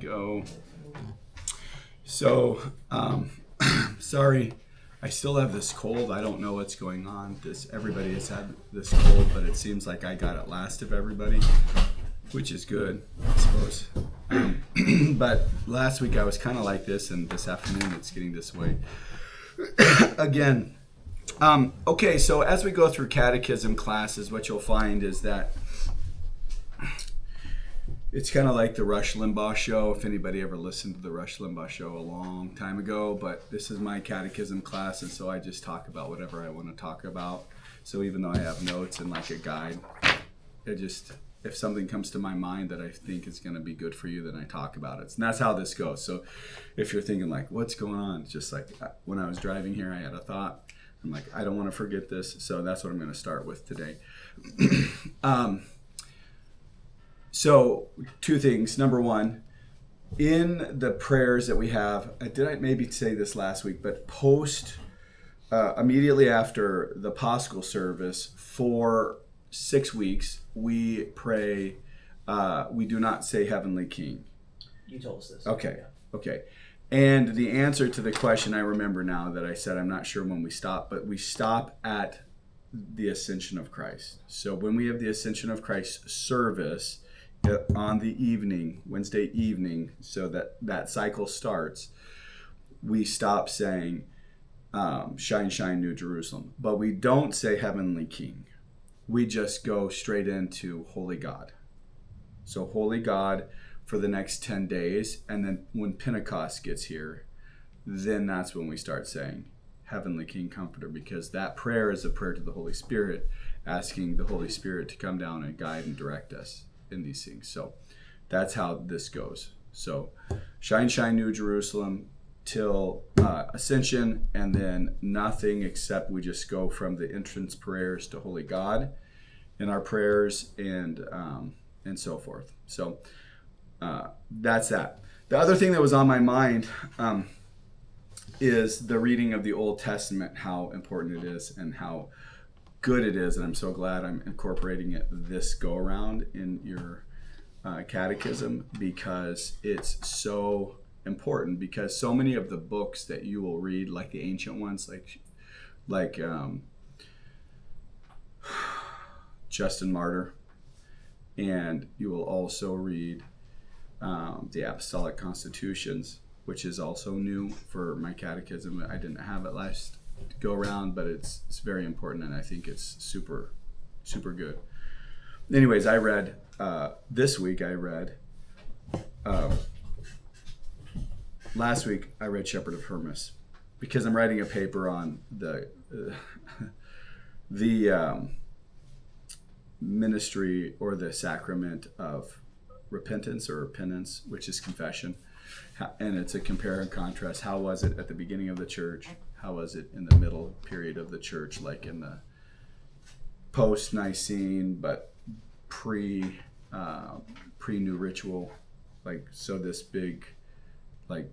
go. So, sorry, I still have this cold. I don't know what's going on. Everybody has had this cold, but it seems like I got it last of everybody, which is good, I suppose. But last week I was kind of like this, and this afternoon it's getting this way again. Okay, so as we go through catechism classes, what you'll find is that it's kind of like the Rush Limbaugh show, if anybody ever listened to the Rush Limbaugh show a long time ago, but this is my catechism class, and so I just talk about whatever I want to talk about. So even though I have notes and like a guide, if something comes to my mind that I think is going to be good for you, then I talk about it. And that's how this goes. So if you're thinking like, what's going on? It's just like when I was driving here, I had a thought. I'm like, I don't want to forget this. So that's what I'm going to start with today. So two things. Number one, in the prayers that we have, did I maybe say this last week, but immediately after the Paschal service for 6 weeks, we pray, we do not say Heavenly King. You told us this. Okay. And the answer to the question, I remember now that I said, I'm not sure when we stop, but we stop at the Ascension of Christ. So when we have the Ascension of Christ service on the evening, Wednesday evening, so that cycle starts, we stop saying, Shine, Shine, New Jerusalem. But we don't say Heavenly King. We just go straight into Holy God. So Holy God for the next 10 days. And then when Pentecost gets here, then that's when we start saying Heavenly King Comforter, because that prayer is a prayer to the Holy Spirit, asking the Holy Spirit to come down and guide and direct us in these things. So that's how this goes. So Shine, Shine, New Jerusalem till Ascension, and then nothing except we just go from the entrance prayers to Holy God in our prayers and so forth. So that's that. The other thing that was on my mind is the reading of the Old Testament, how important it is and how good it is, and I'm so glad I'm incorporating it this go around in your catechism, because it's so important, because so many of the books that you will read, like the ancient ones, like Justin Martyr, and you will also read the Apostolic Constitutions, which is also new for my catechism. I didn't have it last go around, but it's very important, and I think it's super, super good. Anyways, I read last week I read Shepherd of Hermas, because I'm writing a paper on the ministry or the sacrament of repentance or penance, which is confession. And it's a compare and contrast. How was it at the beginning of the church? How was it in the middle period of the church, like in the post-Nicene, but pre-new ritual? Like, so this big, like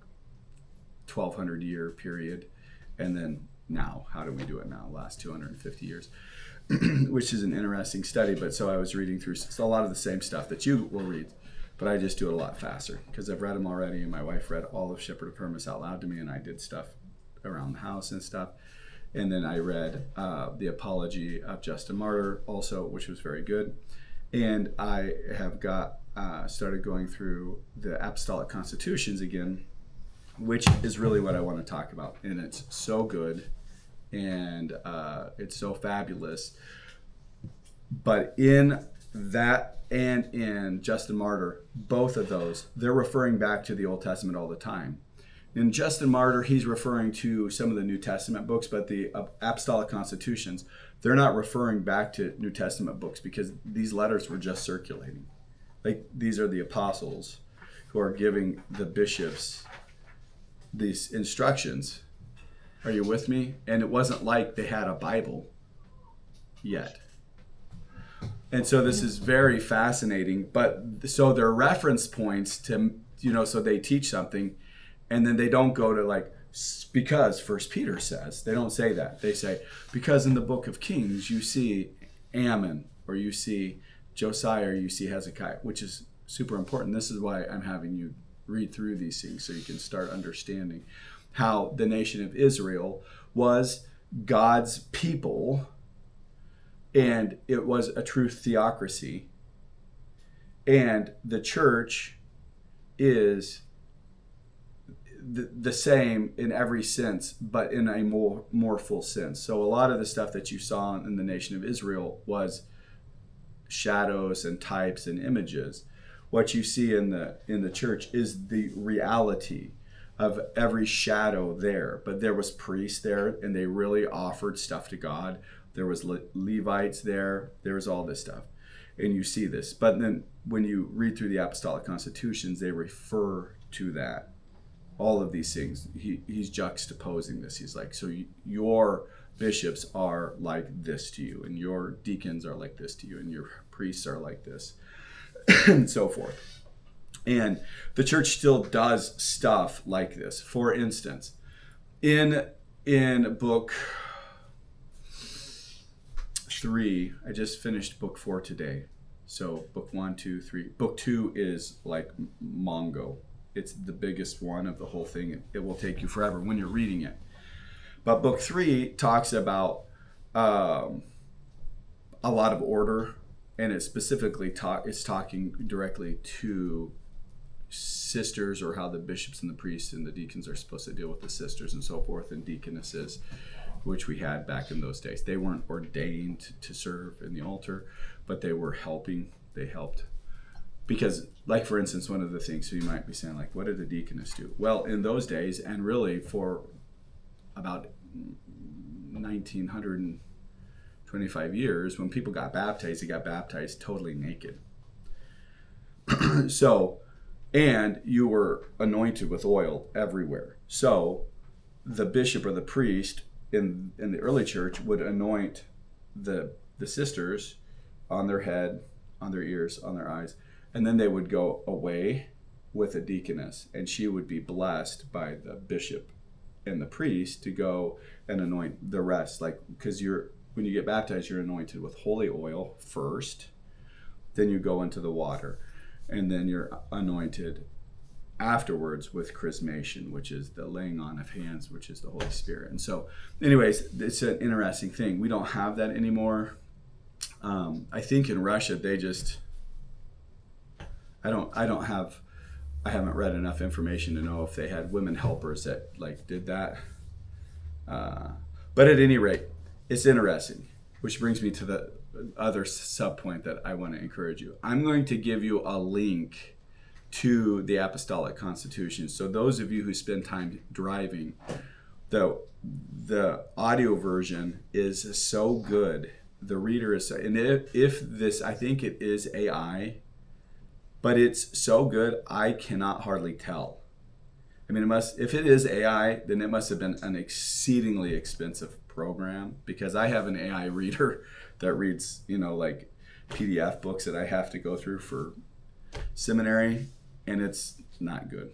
1200 year period. And then now, how do we do it now? Last 250 years, which is an interesting study. But so I was reading through a lot of the same stuff that you will read, but I just do it a lot faster because I've read them already, and my wife read all of Shepherd of Hermas out loud to me, and I did stuff around the house and stuff. And then I read the Apology of Justin Martyr also, which was very good. And I have started going through the Apostolic Constitutions again, which is really what I want to talk about. And it's so good, and it's so fabulous. But in that and in Justin Martyr, both of those, they're referring back to the Old Testament all the time. In Justin Martyr, he's referring to some of the New Testament books, but the Apostolic Constitutions, they're not referring back to New Testament books, because these letters were just circulating. Like, these are the apostles who are giving the bishops these instructions. Are you with me? And it wasn't like they had a Bible yet. And so this is very fascinating. But so they're reference points to, so they teach something, and then they don't go to like, because First Peter says, they don't say that. They say, because in the book of Kings, you see Ammon, or you see Josiah, or you see Hezekiah, which is super important. This is why I'm having you read through these things so you can start understanding how the nation of Israel was God's people, and it was a true theocracy. And the church is the same in every sense, but in a more full sense. So a lot of the stuff that you saw in the nation of Israel was shadows and types and images. What you see in the church is the reality of every shadow there. But there was priests there, and they really offered stuff to God. There was Levites there. There was all this stuff, and you see this. But then when you read through the Apostolic Constitutions, they refer to that. All of these things, he's juxtaposing this. He's like, so your bishops are like this to you, and your deacons are like this to you, and your priests are like this, and so forth. And the church still does stuff like this. For instance, in book 3, I just finished book 4 today. So book 1, 2, 3. Book 2 is like Mongo. It's the biggest one of the whole thing. It will take you forever when you're reading it. But book 3 talks about a lot of order, and it specifically it's talking directly to sisters, or how the bishops and the priests and the deacons are supposed to deal with the sisters and so forth, and deaconesses, which we had back in those days. They weren't ordained to serve in the altar, but they were helping. They helped. Because, like, for instance, one of the things, so you might be saying, like, what did a deaconess do? Well, in those days, and really for about 1925 years, when people got baptized, they got baptized totally naked. So, and you were anointed with oil everywhere. So the bishop or the priest in the early church would anoint the sisters on their head, on their ears, on their eyes, and then they would go away with a deaconess, and she would be blessed by the bishop and the priest to go and anoint the rest. Like, because when you get baptized, you're anointed with holy oil first, then you go into the water, and then you're anointed afterwards with chrismation, which is the laying on of hands, which is the Holy Spirit. And so, anyways, it's an interesting thing. We don't have that anymore. I think in Russia they just, I haven't read enough information to know if they had women helpers that like did that. But at any rate, it's interesting, which brings me to the other sub point that I want to encourage you. I'm going to give you a link to the Apostolic Constitution. So those of you who spend time driving, the audio version is so good. The reader is, and if this, I think it is AI, but it's so good, I cannot hardly tell. I mean, if it is AI, then it must have been an exceedingly expensive program, because I have an AI reader that reads, like PDF books that I have to go through for seminary, and it's not good.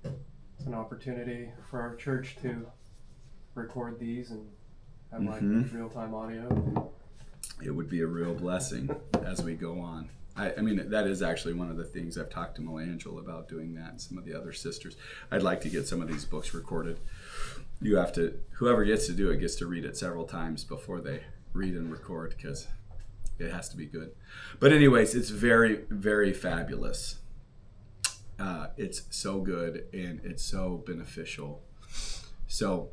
It's an opportunity for our church to record these and have like real-time audio. It would be a real blessing as we go on. I mean, that is actually one of the things I've talked to Melangel about, doing that, and some of the other sisters. I'd like to get some of these books recorded. You have to, whoever gets to do it gets to read it several times before they read and record, because it has to be good. But anyways, it's very, very fabulous. It's so good, and it's so beneficial. So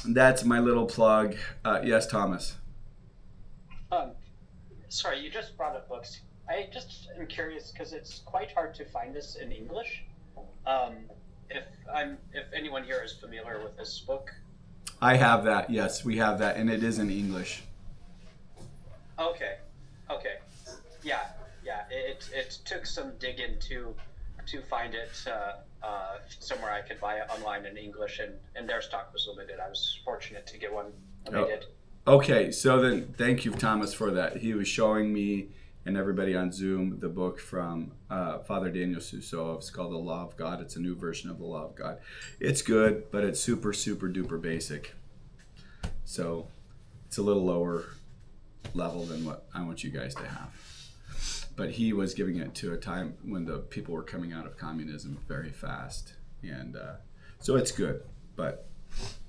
that's my little plug. Yes, Thomas. Sorry, you just brought up books. I just am curious, because it's quite hard to find this in English. If anyone here is familiar with this book. I have that. Yes, we have that, and it is in English. Okay. Yeah. It took some digging to find it somewhere I could buy it online in English, and their stock was limited. I was fortunate to get one when they did. Okay, so then thank you, Thomas, for that. He was showing me and everybody on Zoom the book from Father Daniel Suso. It's called The Law of God. It's a new version of The Law of God. It's good, but it's super, super duper basic. So it's a little lower level than what I want you guys to have. but he was giving it to a time when the people were coming out of communism very fast. And so it's good, but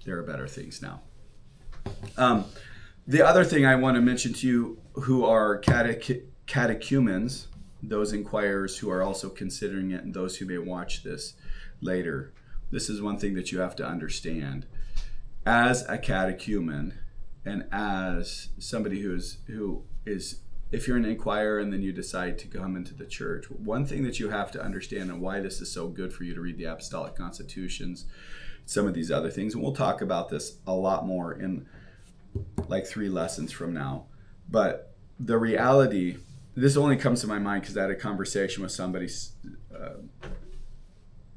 there are better things now. The other thing I want to mention to you who are catechumens, those inquirers who are also considering it, and those who may watch this later, this is one thing that you have to understand. As a catechumen, and as somebody who is, if you're an inquirer and then you decide to come into the church, one thing that you have to understand, and why this is so good for you to read the Apostolic Constitutions, some of these other things, and we'll talk about this a lot more in like 3 lessons from now. But the reality, this only comes to my mind because I had a conversation with somebody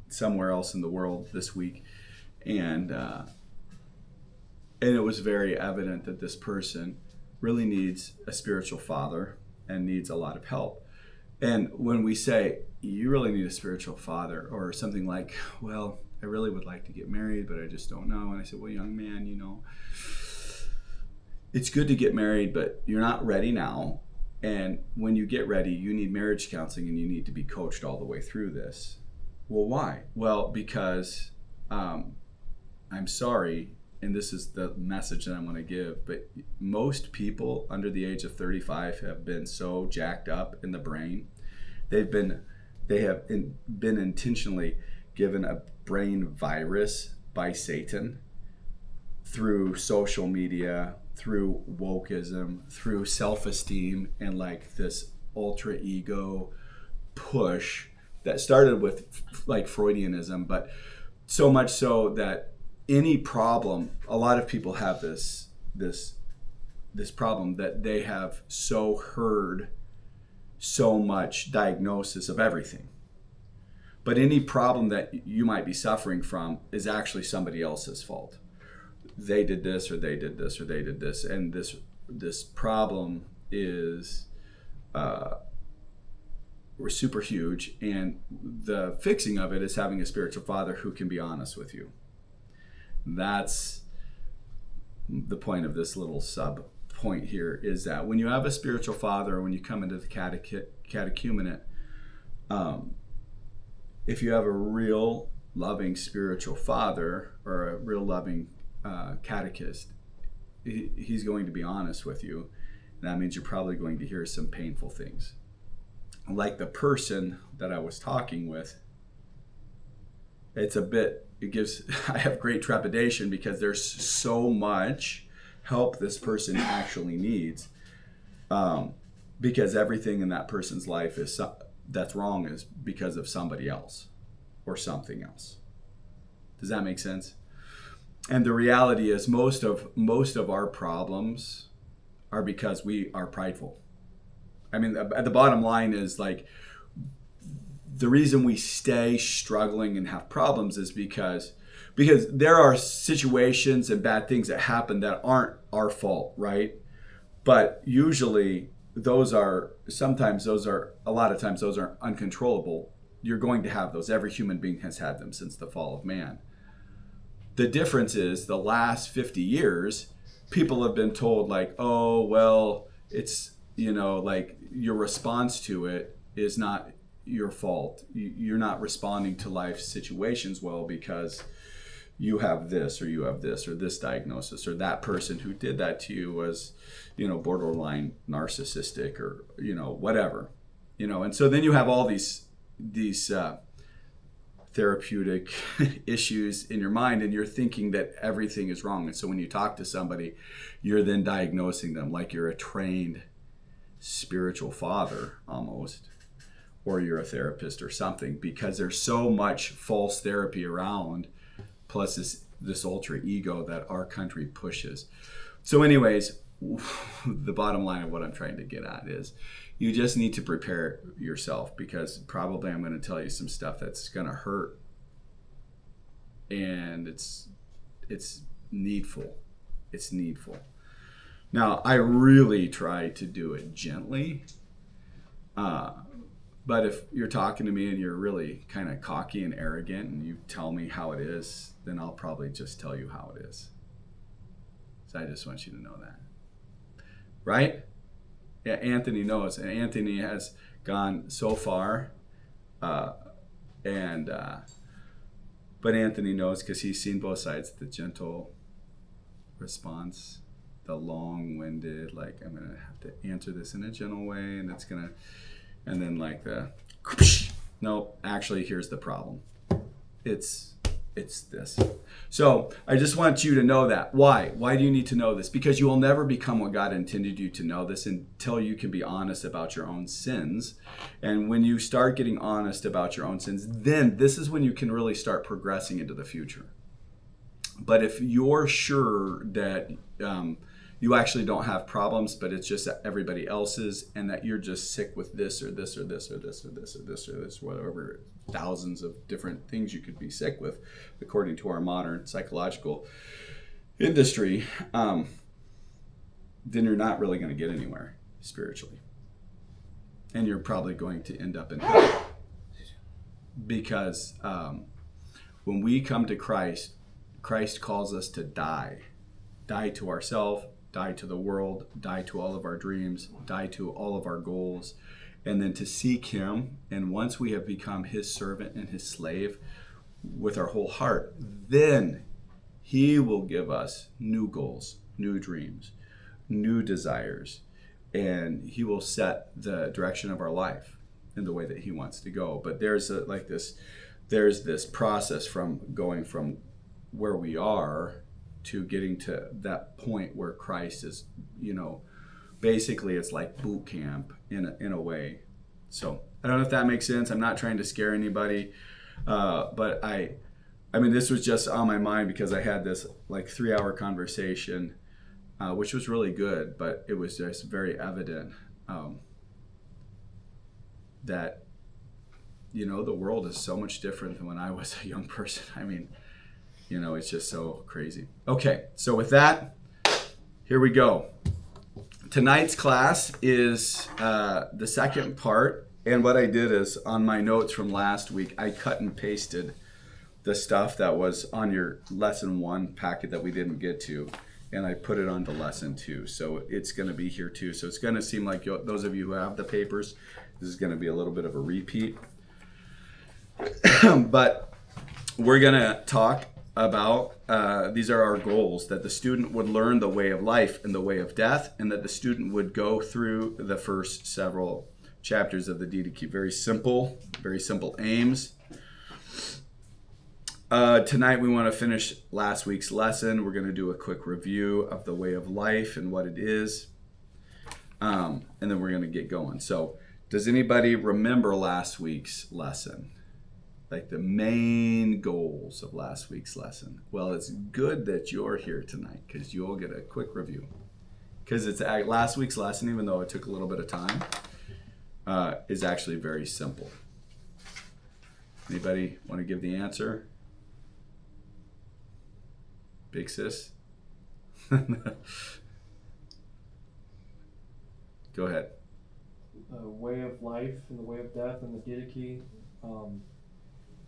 somewhere else in the world this week, and it was very evident that this person really needs a spiritual father and needs a lot of help. And when we say, you really need a spiritual father, or something like, well, I really would like to get married, but I just don't know. And I said, well, young man, it's good to get married, but you're not ready now. And when you get ready, you need marriage counseling and you need to be coached all the way through this. Well, why? Well, because I'm sorry, and this is the message that I'm going to give, but most people under the age of 35 have been so jacked up in the brain. They have been intentionally given a brain virus by Satan through social media, through wokeism, through self-esteem, and like this ultra ego push that started with like Freudianism, but so much so that any problem, a lot of people have this problem that they have so heard so much diagnosis of everything. But any problem that you might be suffering from is actually somebody else's fault. They did this, or they did this, or they did this, and this problem is super huge, and the fixing of it is having a spiritual father who can be honest with you. That's the point of this little sub point here, is that when you have a spiritual father, or when you come into the catechumenate, if you have a real loving spiritual father, or a real loving catechist, he's going to be honest with you. And that means you're probably going to hear some painful things. Like the person that I was talking with, I have great trepidation because there's so much help this person actually needs, because everything in that person's life that's wrong is because of somebody else or something else. Does that make sense? And the reality is most of our problems are because we are prideful. I mean, the bottom line is, like, the reason we stay struggling and have problems is because there are situations and bad things that happen that aren't our fault, right? But usually a lot of times those are uncontrollable. You're going to have those. Every human being has had them since the fall of man. The difference is the last 50 years, people have been told, like, oh, well, it's, like, your response to it is not your fault. You're not responding to life situations well because you have this, or you have this, or this diagnosis, or that person who did that to you was, borderline narcissistic, or, whatever, and so then you have all these therapeutic issues in your mind, and you're thinking that everything is wrong. And so when you talk to somebody, you're then diagnosing them like you're a trained spiritual father almost, or you're a therapist or something, because there's so much false therapy around, plus this ultra ego that our country pushes. So anyways, the bottom line of what I'm trying to get at is you just need to prepare yourself, because probably I'm going to tell you some stuff that's going to hurt, and it's needful. It's needful. Now, I really try to do it gently, but if you're talking to me and you're really kind of cocky and arrogant and you tell me how it is, then I'll probably just tell you how it is. So I just want you to know that. Right? Yeah, Anthony knows, and Anthony has gone so far, and but Anthony knows because he's seen both sides: the gentle response, the long-winded, like I'm gonna have to answer this in a gentle way, and it's gonna, and then like the no, actually here's the problem. It's this. So I just want you to know that. Why do you need to know this? Because you will never become what God intended you to know this until you can be honest about your own sins. And when you start getting honest about your own sins, then this is when you can really start progressing into the future. But if you're sure that you actually don't have problems, but it's just that everybody else's, and that you're just sick with this or this or this or this or this or this or this, whatever, thousands of different things you could be sick with, according to our modern psychological industry, then you're not really going to get anywhere spiritually. And you're probably going to end up in hell. Because when we come to Christ, Christ calls us to die to ourselves, die to the world, die to all of our dreams, die to all of our goals, and then to seek him. And once we have become his servant and his slave with our whole heart, then he will give us new goals, new dreams, new desires, and he will set the direction of our life in the way that he wants to go. But there's this process from going from where we are to getting to that point where Christ is, basically it's like boot camp in a way. So I don't know if that makes sense. I'm not trying to scare anybody, but I mean, this was just on my mind because I had this like 3-hour conversation, which was really good, but it was just very evident that, the world is so much different than when I was a young person. I mean, it's just so crazy. Okay, so with that, here we go. Tonight's class is the second part, and what I did is on my notes from last week, I cut and pasted the stuff that was on your lesson 1 packet that we didn't get to, and I put it onto lesson 2. So it's going to be here too. So it's going to seem like those of you who have the papers, this is going to be a little bit of a repeat. But we're going to talk about, these are our goals, that the student would learn the way of life and the way of death, and that the student would go through the first several chapters of the Didache. Very simple aims. Tonight we want to finish last week's lesson. We're going to do a quick review of the way of life and what it is, and then we're going to get going. So does anybody remember last week's lesson? Like the main goals of last week's lesson? Well, it's good that you're here tonight because you'll get a quick review. Because it's last week's lesson, even though it took a little bit of time, is actually very simple. Anybody want to give the answer? Big sis? Go ahead. The way of life and the way of death and the Didache.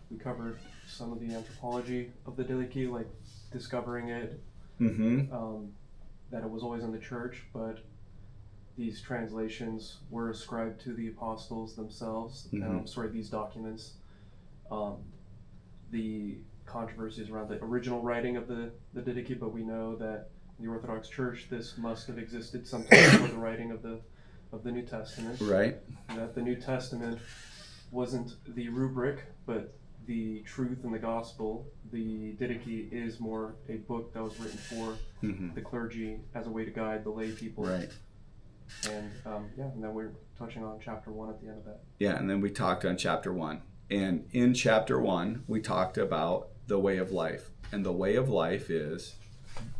We covered some of the anthropology of the Didache, like discovering it, that it was always in the church, but these translations were ascribed to the apostles themselves. These documents. The controversies around the original writing of the Didache, but we know that in the Orthodox Church this must have existed sometime before the writing of the New Testament. Right. That the New Testament wasn't the rubric, but the truth and the gospel. The Didache is more a book that was written for the clergy as a way to guide the lay people. Right. And and then we're touching on chapter 1 at the end of that. Yeah, and then we talked on chapter 1. And in chapter 1, we talked about the way of life. And the way of life is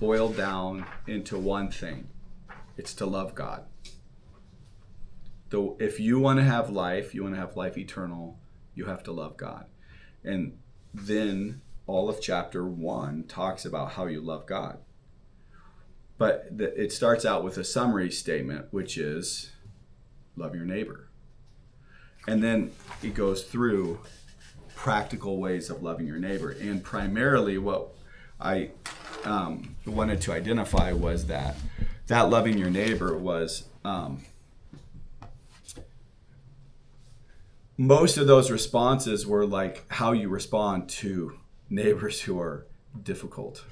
boiled down into one thing. It's to love God. If you want to have life, you want to have life eternal, you have to love God. And then all of chapter 1 talks about how you love God. But it starts out with a summary statement, which is love your neighbor. And then it goes through practical ways of loving your neighbor. And primarily what I wanted to identify was that loving your neighbor was most of those responses were like how you respond to neighbors who are difficult.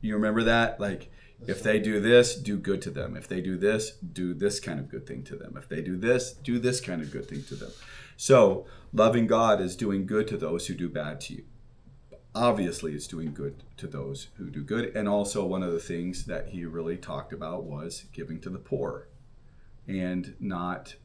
You remember that? Like, if they do this, do good to them. If they do this, do this kind of good thing to them. If they do this kind of good thing to them. So loving God is doing good to those who do bad to you. Obviously, it's doing good to those who do good. And also one of the things that he really talked about was giving to the poor, and not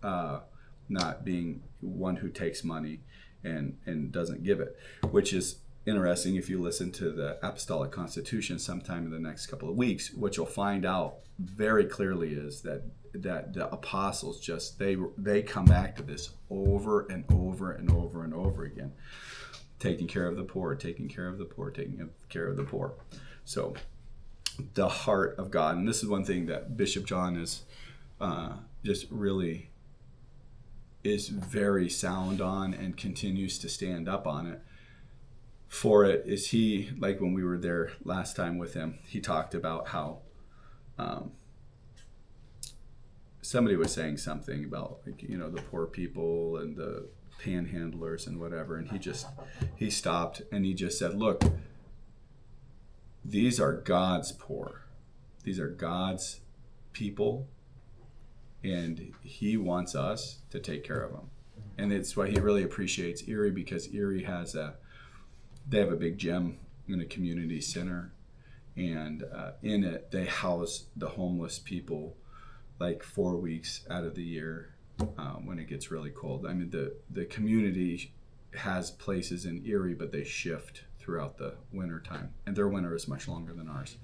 being one who takes money and doesn't give it, which is interesting. If you listen to the Apostolic Constitution sometime in the next couple of weeks, what you'll find out very clearly is that the apostles just they come back to this over and over and over and over again. Taking care of the poor, taking care of the poor, taking care of the poor. So the heart of God, and this is one thing that Bishop John is just really is very sound on and continues to stand up on it. For it is he, like when we were there last time with him, he talked about how somebody was saying something about, like, the poor people and the panhandlers and whatever, and he stopped and he just said, look, these are God's poor. These are God's people, and he wants us to take care of them. And it's why he really appreciates Erie, because Erie they have a big gym in a community center, and in it they house the homeless people like 4 weeks out of the year when it gets really cold. I mean, the community has places in Erie, but they shift throughout the winter time, and their winter is much longer than ours.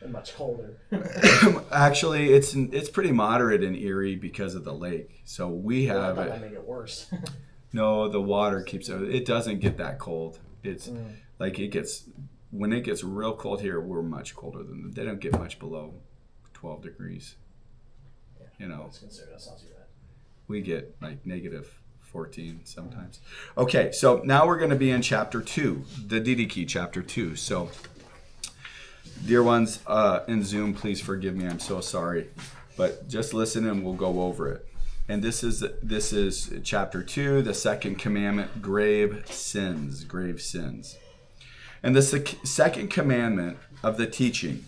And much colder. Actually, it's pretty moderate in Erie because of the lake. So we have I thought that made it worse. No, the water keeps it doesn't get that cold. It's like when it gets real cold here, we're much colder than them. They don't get much below 12 degrees. Yeah, that's considered, that's not too bad. We get like -14 sometimes. Okay, so now we're going to be in chapter 2, the Didache, chapter 2. So, dear ones in Zoom, please forgive me. I'm so sorry, but just listen and we'll go over it. And this is chapter 2, the second commandment, grave sins. And the second commandment of the teaching: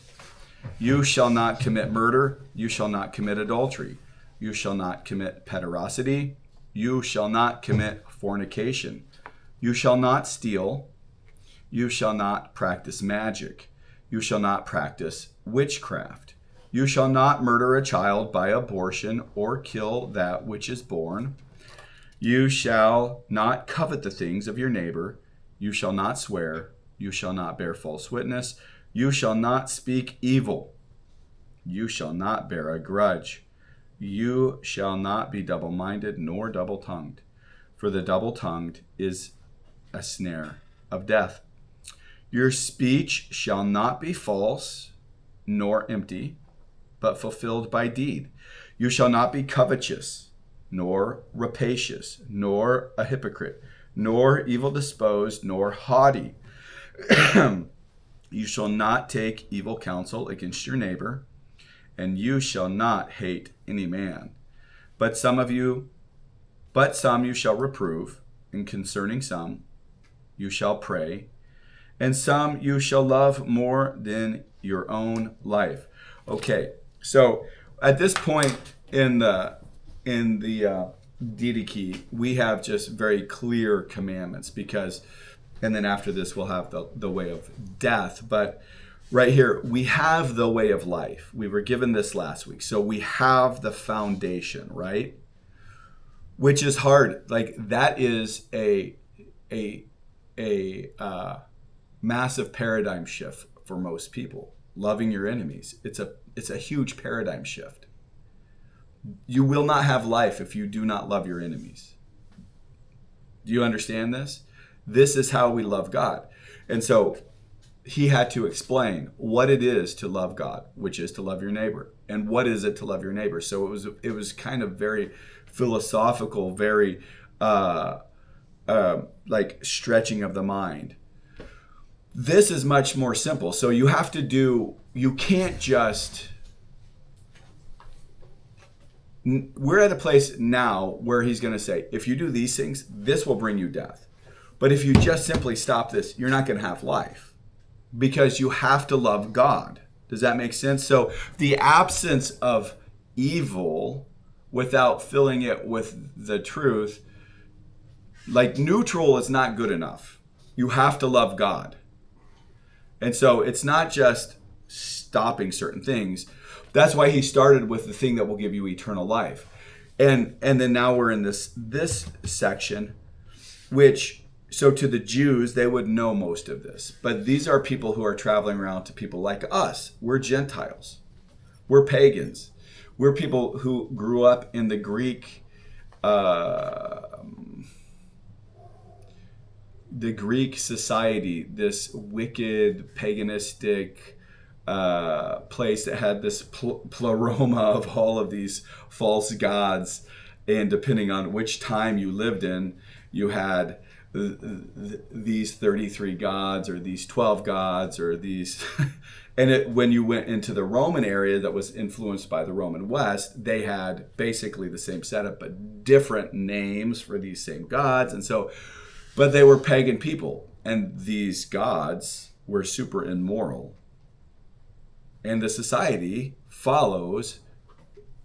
you shall not commit murder, you shall not commit adultery, you shall not commit pederasty, you shall not commit fornication, you shall not steal, you shall not practice magic, you shall not practice witchcraft, you shall not murder a child by abortion or kill that which is born, you shall not covet the things of your neighbor, you shall not swear, you shall not bear false witness, you shall not speak evil, you shall not bear a grudge, you shall not be double-minded nor double-tongued, for the double-tongued is a snare of death. Your speech shall not be false nor empty, but fulfilled by deed. You shall not be covetous, nor rapacious, nor a hypocrite, nor evil disposed, nor haughty. You shall not take evil counsel against your neighbor, and you shall not hate any man. But some you shall reprove, and concerning some you shall pray, and some you shall love more than your own life. Okay, so at this point in the Didache, we have just very clear commandments, and then after this we'll have the way of death. But right here, we have the way of life. We were given this last week. So we have the foundation, right? Which is hard. Like, that is a massive paradigm shift for most people. Loving your enemies. It's a huge paradigm shift. You will not have life if you do not love your enemies. Do you understand this? This is how we love God. And so he had to explain what it is to love God, which is to love your neighbor. And what is it to love your neighbor? So it was kind of very philosophical, very like stretching of the mind. This is much more simple. So you can't just we're at a place now where he's going to say, if you do these things, this will bring you death. But if you just simply stop this, you're not going to have life, because you have to love God. Does that make sense? So the absence of evil without filling it with the truth, like neutral is not good enough. You have to love God. And so it's not just stopping certain things. That's why he started with the thing that will give you eternal life. And then now we're in this section, which, so to the Jews, they would know most of this. But these are people who are traveling around to people like us. We're Gentiles. We're pagans. We're people who grew up in the Greek society, this wicked, paganistic place that had this pleroma of all of these false gods. And depending on which time you lived in, you had these 33 gods or these 12 gods or these... And when you went into the Roman area that was influenced by the Roman West, they had basically the same setup, but different names for these same gods. And so, but they were pagan people, and these gods were super immoral. And the society follows,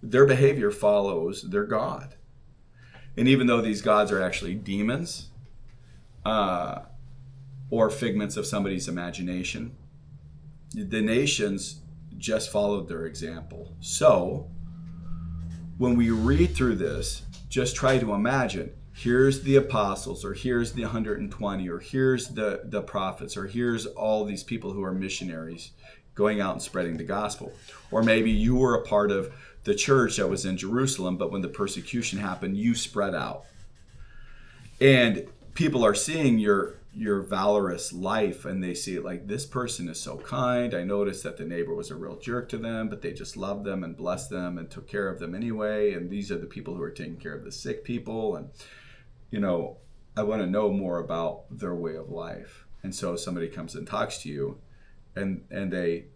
their behavior follows their god. And even though these gods are actually demons or figments of somebody's imagination, the nations just followed their example. So when we read through this, just try to imagine, here's the apostles, or here's the 120, or here's the prophets, or here's all these people who are missionaries going out and spreading the gospel. Or maybe you were a part of the church that was in Jerusalem, but when the persecution happened, you spread out. And people are seeing your valorous life, and they see it like, this person is so kind. I noticed that the neighbor was a real jerk to them, but they just loved them and blessed them and took care of them anyway. And these are the people who are taking care of the sick people. And, you know, I want to know more about their way of life. And so somebody comes and talks to you, and they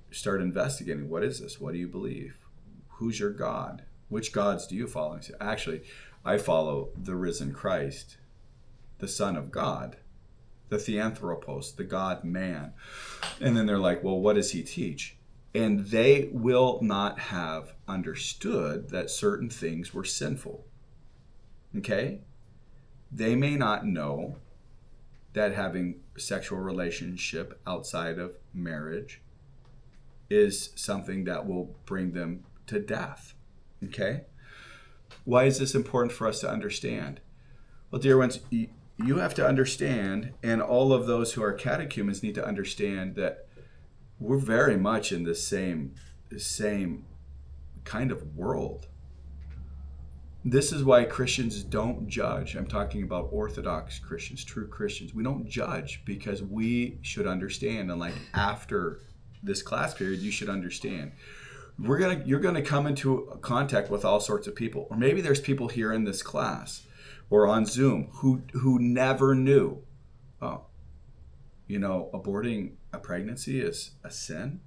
start investigating, what is this? What do you believe? Who's your God? Which gods do you follow? And say, actually, I follow the risen Christ, the Son of God, the Theanthropos, the God-man. And then they're like, well, what does he teach? And they will not have understood that certain things were sinful. Okay? They may not know that having sexual relationship outside of marriage is something that will bring them to death. Okay? Why is this important for us to understand? Well, dear ones, you have to understand, and all of those who are catechumens need to understand, that we're very much in the same kind of world. This is why Christians don't judge. I'm talking about Orthodox Christians, true Christians. We don't judge because we should understand. And like after this class period, you should understand. You're gonna come into contact with all sorts of people, or maybe there's people here in this class or on Zoom who never knew. Oh, you know, aborting a pregnancy is a sin.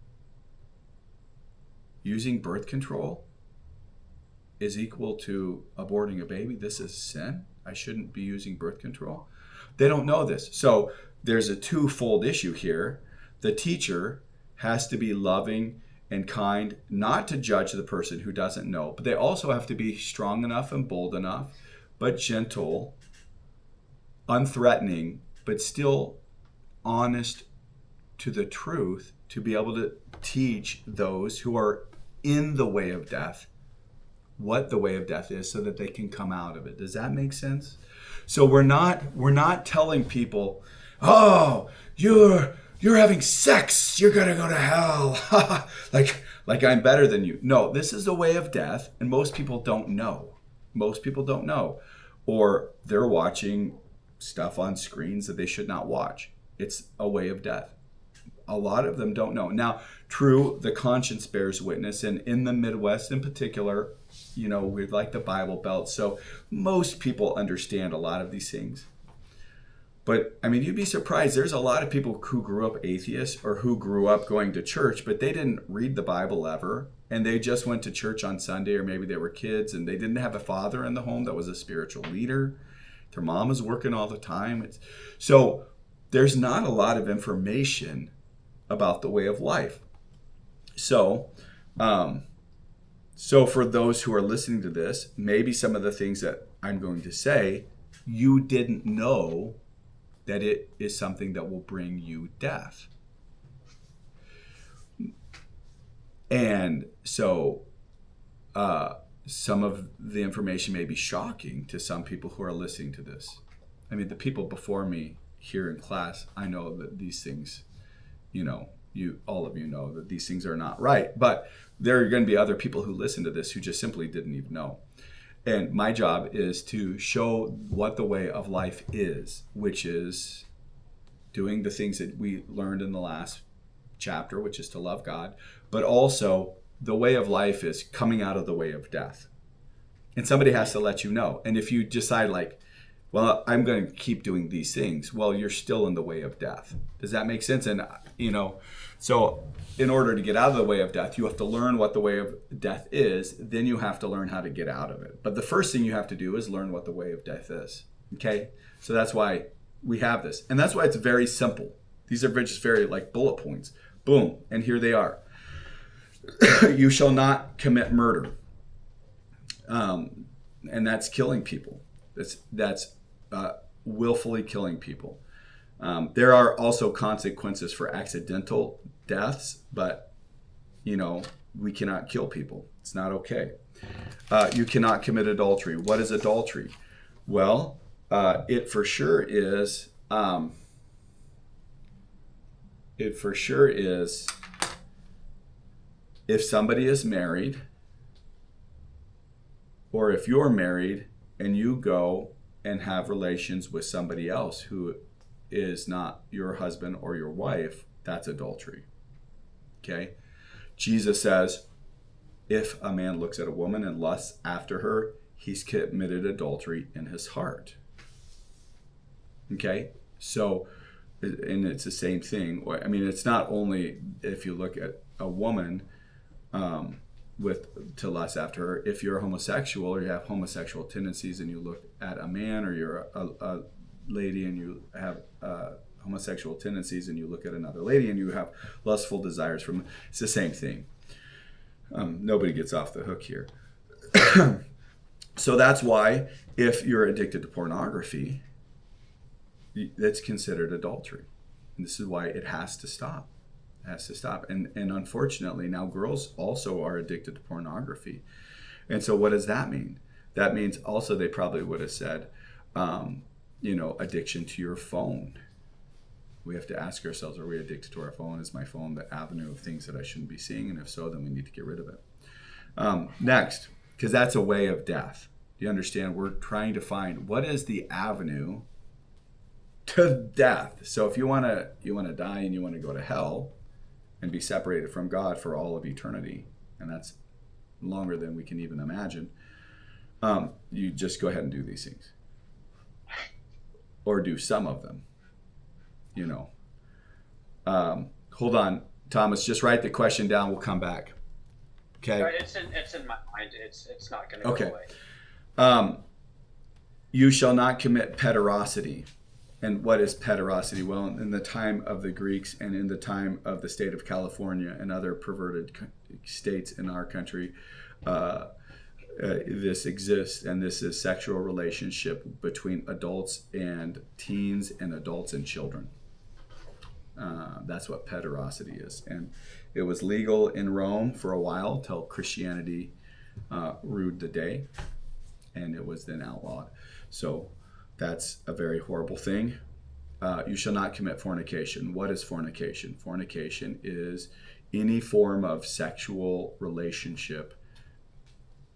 Using birth control is equal to aborting a baby. This is sin. I shouldn't be using birth control. They don't know this. So there's a twofold issue here. The teacher has to be loving and kind, not to judge the person who doesn't know, but they also have to be strong enough and bold enough, but gentle, unthreatening, but still honest to the truth, to be able to teach those who are in the way of death what the way of death is, so that they can come out of it. Does that make sense? So we're not telling people, oh, you're having sex, you're gonna go to hell, like I'm better than you. No, this is the way of death, and most people don't know. Most people don't know, or they're watching stuff on screens that they should not watch. It's a way of death. A lot of them don't know. Now, true, the conscience bears witness, and in the Midwest in particular, you know, we're like the Bible Belt, so most people understand a lot of these things. But I mean, you'd be surprised. There's a lot of people who grew up atheists or who grew up going to church, but they didn't read the Bible ever. And they just went to church on Sunday, or maybe they were kids and they didn't have a father in the home that was a spiritual leader. Their mom was working all the time. So there's not a lot of information about the way of life. So for those who are listening to this, maybe some of the things that I'm going to say, you didn't know that it is something that will bring you death. And so some of the information may be shocking to some people who are listening to this. I mean, the people before me here in class, I know that these things, all of you know that these things are not right. But there are going to be other people who listen to this who just simply didn't even know. And my job is to show what the way of life is, which is doing the things that we learned in the last chapter, which is to love God, but also the way of life is coming out of the way of death. And somebody has to let you know. And if you decide well, I'm going to keep doing these things, well, you're still in the way of death. Does that make sense? And, so in order to get out of the way of death, you have to learn what the way of death is. Then you have to learn how to get out of it. But the first thing you have to do is learn what the way of death is. Okay? So that's why we have this. And that's why it's very simple. These are just very bullet points. Boom. And here they are. You shall not commit murder. And that's killing people. That's willfully killing people. There are also consequences for accidental deaths, but we cannot kill people. It's not okay. You cannot commit adultery. What is adultery? Well, it for sure is. If somebody is married, or if you're married and you go and have relations with somebody else who is not your husband or your wife, that's adultery. Okay? Jesus says, if a man looks at a woman and lusts after her, he's committed adultery in his heart. Okay? So, and it's the same thing. I mean, it's not only if you look at a woman to lust after her. If you're homosexual or you have homosexual tendencies and you look at a man, or you're a lady and you have homosexual tendencies and you look at another lady and you have lustful desires from, it's the same thing. Nobody gets off the hook here. So that's why if you're addicted to pornography, that's considered adultery. And this is why it has to stop. It has to stop. And unfortunately, now girls also are addicted to pornography. And so what does that mean? That means also they probably would have said, addiction to your phone. We have to ask ourselves, are we addicted to our phone? Is my phone the avenue of things that I shouldn't be seeing? And if so, then we need to get rid of it. Next, because that's a way of death. Do you understand? We're trying to find what is the avenue to death. So if you want to die and you want to go to hell and be separated from God for all of eternity, and that's longer than we can even imagine, you just go ahead and do these things. Or do some of them. Hold on, Thomas, just write the question down. We'll come back. Okay. It's in my mind. It's not going to go away. You shall not commit pederasty. And what is pederasty? Well, in the time of the Greeks and in the time of the state of California and other perverted states in our country, this exists, and this is sexual relationship between adults and teens and adults and children. That's what pederasty is. And it was legal in Rome for a while till Christianity ruled the day, and it was then outlawed. So that's a very horrible thing. You shall not commit fornication. What is fornication? Fornication is any form of sexual relationship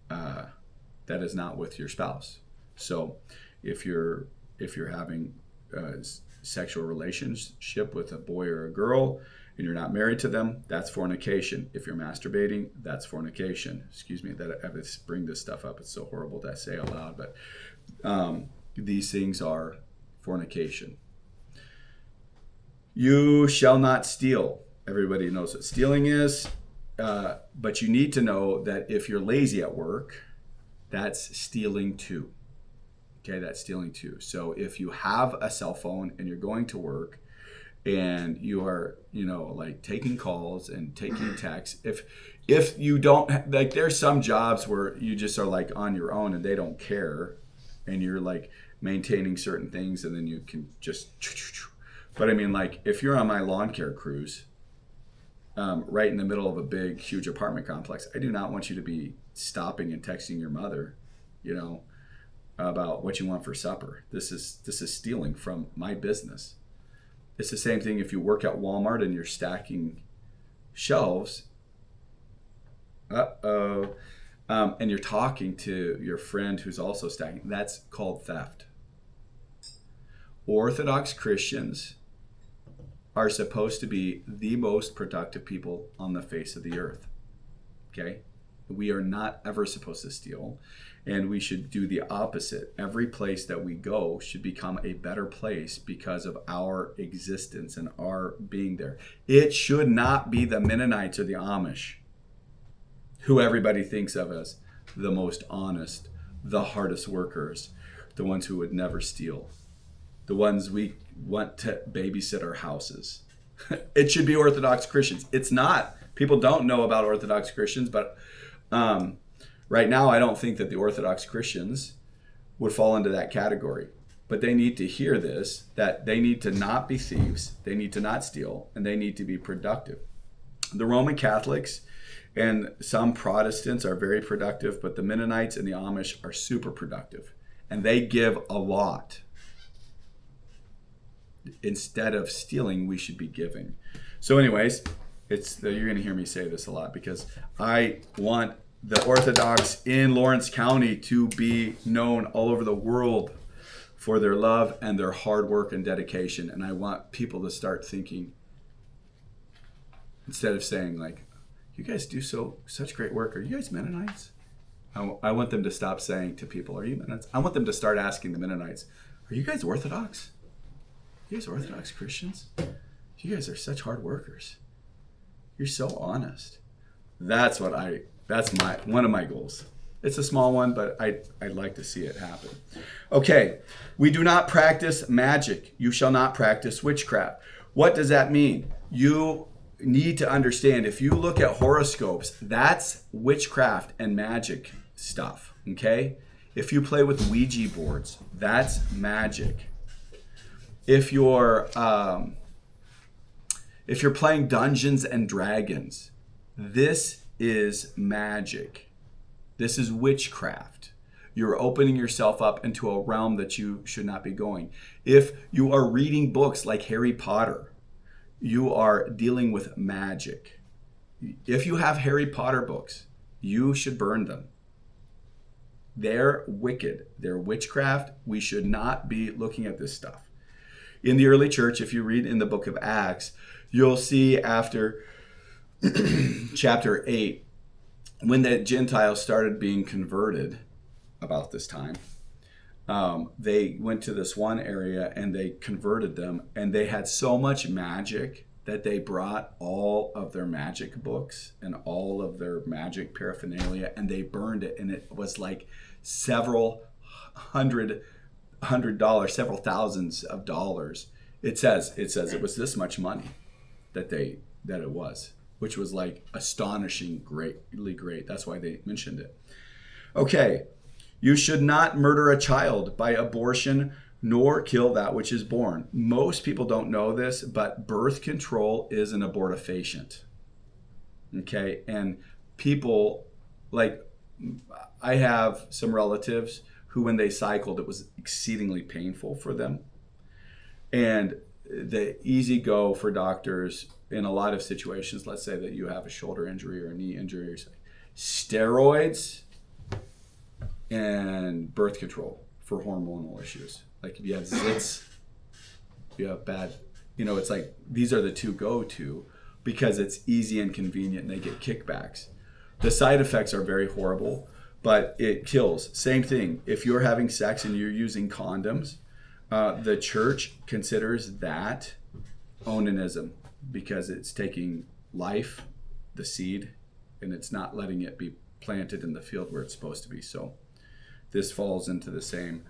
that is not with your spouse. So if you're having sexual relationship with a boy or a girl and you're not married to them, that's fornication. If you're masturbating, that's fornication. Excuse me that I bring this stuff up. It's so horrible to say out loud, but these things are fornication. You shall not steal. Everybody knows what stealing is, but you need to know that if you're lazy at work, that's stealing too. Okay, that's stealing too. So if you have a cell phone and you're going to work and you are, like taking calls and taking texts, if you don't, like there's some jobs where you just are like on your own and they don't care and you're like maintaining certain things and then you can just, but I mean, like if you're on my lawn care crews, right in the middle of a big, huge apartment complex, I do not want you to be stopping and texting your mother, about what you want for supper. This is stealing from my business. It's the same thing if you work at Walmart and you're stacking shelves. And you're talking to your friend who's also stacking. That's called theft. Orthodox Christians are supposed to be the most productive people on the face of the earth. Okay? We are not ever supposed to steal, and we should do the opposite. Every place that we go should become a better place because of our existence and our being there. It should not be the Mennonites or the Amish, who everybody thinks of as the most honest, the hardest workers, the ones who would never steal, the ones we want to babysit our houses. It should be Orthodox Christians. It's not. People don't know about Orthodox Christians, but right now I don't think that the Orthodox Christians would fall into that category. But they need to hear this, that they need to not be thieves, they need to not steal, and they need to be productive. The Roman Catholics and some Protestants are very productive, but the Mennonites and the Amish are super productive. And they give a lot. Instead of stealing, we should be giving. So anyways, you're going to hear me say this a lot because I want the Orthodox in Lawrence County to be known all over the world for their love and their hard work and dedication. And I want people to start thinking, instead of saying like, you guys do such great work. Are you guys Mennonites? I want them to stop saying to people, are you Mennonites? I want them to start asking the Mennonites, are you guys Orthodox? You guys Orthodox Christians? You guys are such hard workers. You're so honest. That's one of my goals. It's a small one, but I'd like to see it happen. Okay, we do not practice magic. You shall not practice witchcraft. What does that mean? You need to understand, if you look at horoscopes, that's witchcraft and magic stuff, okay? If you play with Ouija boards, that's magic. If you're playing Dungeons and Dragons, this is magic. This is witchcraft. You're opening yourself up into a realm that you should not be going. If you are reading books like Harry Potter, you are dealing with magic. If you have Harry Potter books, you should burn them. They're wicked. They're witchcraft. We should not be looking at this stuff. In the early church, if you read in the book of Acts, you'll see after chapter 8, when the Gentiles started being converted about this time, they went to this one area and they converted them, and they had so much magic that they brought all of their magic books and all of their magic paraphernalia and they burned it, and it was like several hundred dollars, several thousands of dollars. It says it was this much money that it was, which was like astonishing, greatly great. That's why they mentioned it. Okay. You should not murder a child by abortion, nor kill that which is born. Most people don't know this, but birth control is an abortifacient. Okay? And people, like, I have some relatives who, when they cycled, it was exceedingly painful for them. And the easy go for doctors in a lot of situations, let's say that you have a shoulder injury or a knee injury, or steroids and birth control for hormonal issues. Like if you have zits, you have bad, it's like these are the two go-to because it's easy and convenient and they get kickbacks. The side effects are very horrible, but it kills. Same thing. If you're having sex and you're using condoms, the church considers that onanism, because it's taking life, the seed, and it's not letting it be planted in the field where it's supposed to be. So this falls into the same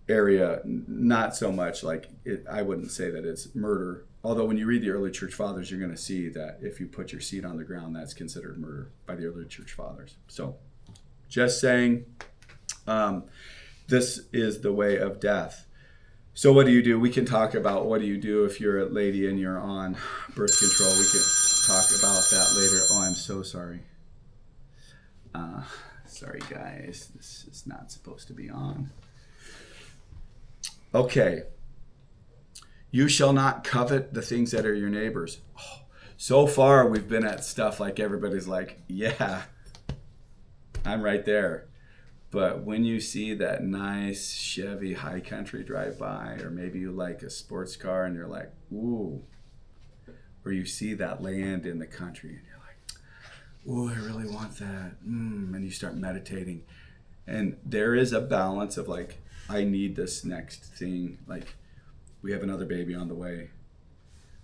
area, not so much like it, I wouldn't say that it's murder. Although when you read the early church fathers, you're going to see that if you put your seed on the ground, that's considered murder by the early church fathers. So just saying, this is the way of death. So what do you do? We can talk about what do you do if you're a lady and you're on birth control. We can talk about that later. Oh, I'm so sorry. Sorry, guys. This is not supposed to be on. Okay. You shall not covet the things that are your neighbor's. Oh, so far, we've been at stuff like everybody's like, yeah, I'm right there. But when you see that nice Chevy high country drive by, or maybe you like a sports car and you're like, ooh, or you see that land in the country and you're like, ooh, I really want that. And you start meditating. And there is a balance of like, I need this next thing. Like, we have another baby on the way.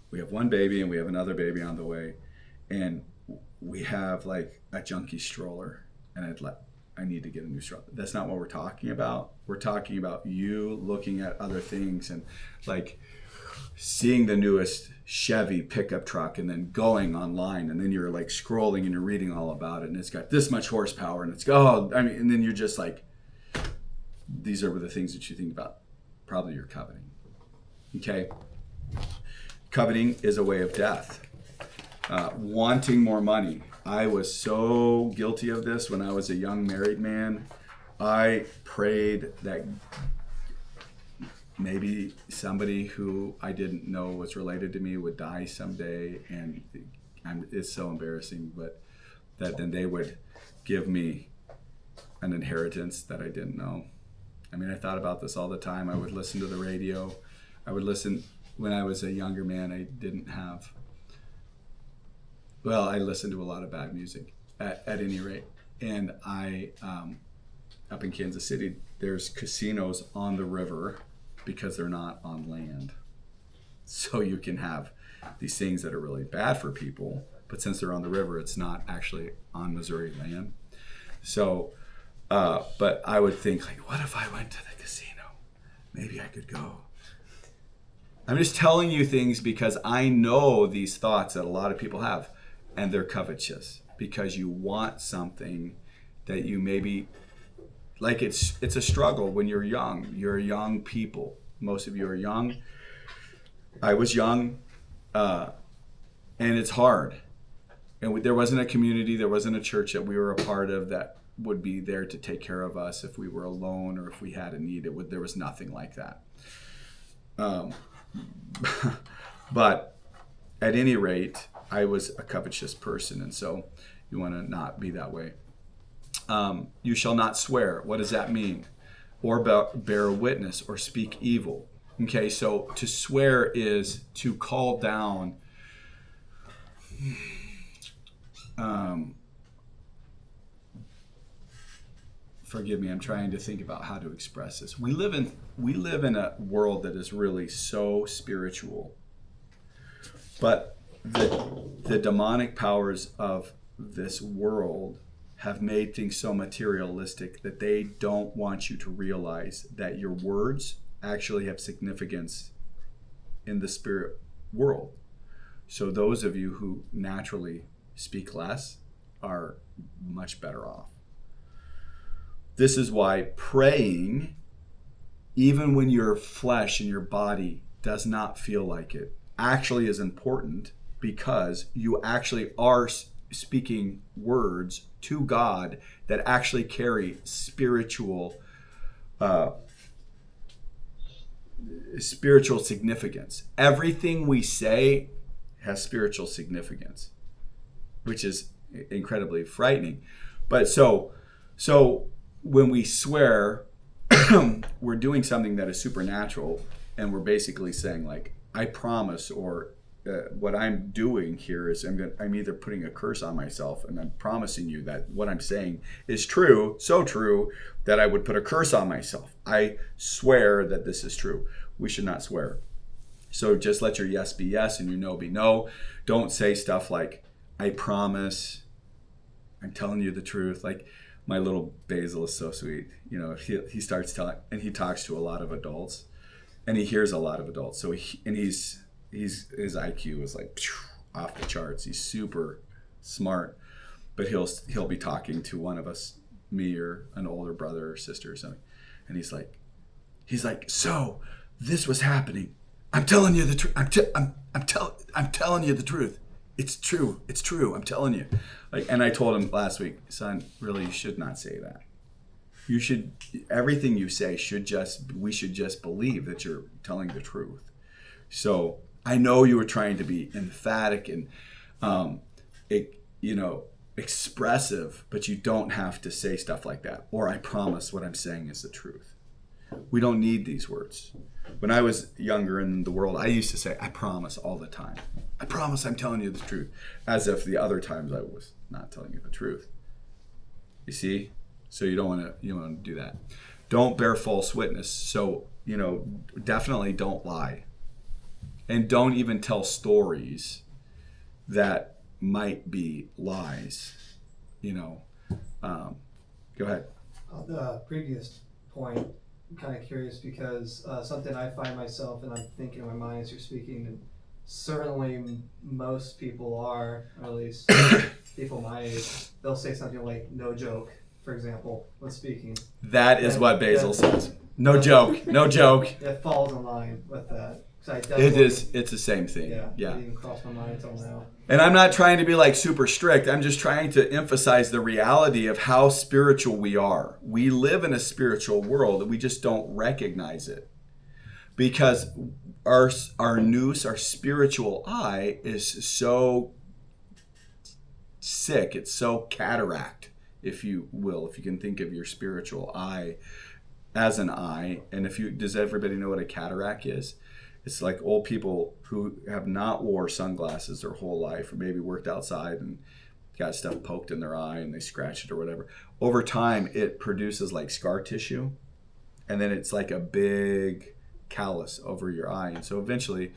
We have one baby and we have another baby on the way. And we have like a junky stroller. And I need to get a new stroller. That's not what we're talking about. We're talking about you looking at other things and like seeing the newest Chevy pickup truck and then going online and then you're like scrolling and you're reading all about it and it's got this much horsepower and it's and then you're just like, these are the things that you think about. Probably you're coveting. Okay? Coveting is a way of death. Wanting more money. I was so guilty of this when I was a young married man. I prayed that maybe somebody who I didn't know was related to me would die someday, and it's so embarrassing, but that then they would give me an inheritance that I didn't know. I mean, I thought about this all the time. I would listen to the radio. I would listen when I was a younger man. I listened to a lot of bad music at any rate. And I, up in Kansas City, there's casinos on the river because they're not on land. So you can have these things that are really bad for people, but since they're on the river, it's not actually on Missouri land. So, but I would think like, what if I went to the casino? Maybe I could go. I'm just telling you things because I know these thoughts that a lot of people have. And they're covetous because you want something that you maybe, like it's a struggle when you're young. You're young people. Most of you are young. I was young, and it's hard. And there wasn't a community, there wasn't a church that we were a part of that would be there to take care of us if we were alone or if we had a need. There was nothing like that. But at any rate, I was a covetous person, and so you want to not be that way. You shall not swear. What does that mean? Or bear witness or speak evil. Okay, so to swear is to call down forgive me, I'm trying to think about how to express this. We live in a world that is really so spiritual, but the demonic powers of this world have made things so materialistic that they don't want you to realize that your words actually have significance in the spirit world. So those of you who naturally speak less are much better off. This is why praying, even when your flesh and your body does not feel like it, actually is important, because you actually are speaking words to God that actually carry spiritual significance. Everything we say has spiritual significance, which is incredibly frightening. But so when we swear, we're doing something that is supernatural, and we're basically saying like, I promise, or what I'm doing here is I'm either putting a curse on myself, and I'm promising you that what I'm saying is true, so true that I would put a curse on myself. I swear that this is true. We should not swear. So just let your yes be yes and your no be no. Don't say stuff like, I promise, I'm telling you the truth. Like, my little Basil is so sweet. You know, he starts telling, and he talks to a lot of adults, and he hears a lot of adults. So his IQ is like off the charts. He's super smart, but he'll be talking to one of us, me or an older brother or sister or something, and he's like, so this was happening. I'm telling you the truth. I'm telling you the truth. It's true. It's true. I'm telling you. Like, and I told him last week, son, really, you should not say that. You should, everything you say we should just believe that you're telling the truth. So I know you were trying to be emphatic and, expressive, but you don't have to say stuff like that. Or I promise what I'm saying is the truth. We don't need these words. When I was younger in the world, I used to say, I promise all the time. I promise I'm telling you the truth. As if the other times I was not telling you the truth. You see? So you don't want to do that. Don't bear false witness. So, definitely don't lie. And don't even tell stories that might be lies. Go ahead. On the previous point, I'm kind of curious because something I find myself, and I'm thinking in my mind as you're speaking, and certainly most people are, or at least people my age, they'll say something like, no joke, for example, when speaking. That is what Basil says. No joke, no joke. It falls in line with that. It's the same thing. Yeah. Yeah. It didn't cross my mind until now. And I'm not trying to be like super strict. I'm just trying to emphasize the reality of how spiritual we are. We live in a spiritual world and we just don't recognize it. Because our nous, our spiritual eye is so sick. It's so cataract, if you will, if you can think of your spiritual eye as an eye. And does everybody know what a cataract is? It's like old people who have not wore sunglasses their whole life, or maybe worked outside and got stuff poked in their eye and they scratch it or whatever. Over time, it produces like scar tissue, and then it's like a big callus over your eye. And so eventually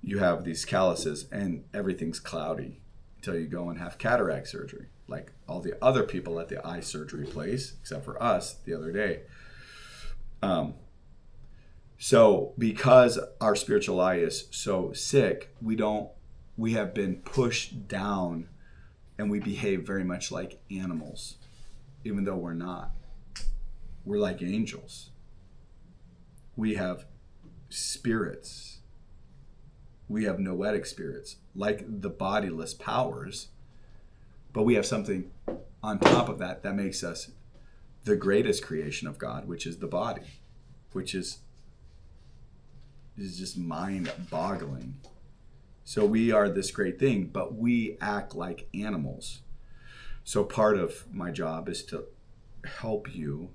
you have these calluses and everything's cloudy until you go and have cataract surgery, like all the other people at the eye surgery place, except for us the other day. So because our spiritual eye is so sick, we have been pushed down and we behave very much like animals, even though we're not. We're like angels. We have spirits. We have noetic spirits, like the bodiless powers, but we have something on top of that makes us the greatest creation of God, which is the body, which is just mind-boggling. So we are this great thing, but we act like animals. So part of my job is to help you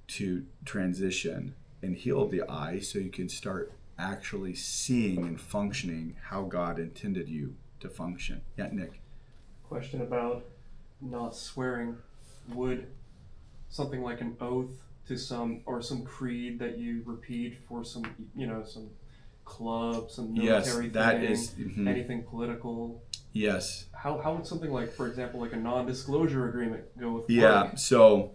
to transition and heal the eye so you can start actually seeing and functioning how God intended you to function. Yeah, Nick. Question about not swearing. Would something like an oath to some creed that you repeat for some club, some military thing, anything political? Yes. How would something like, for example, like a non-disclosure agreement go with work? Yeah. So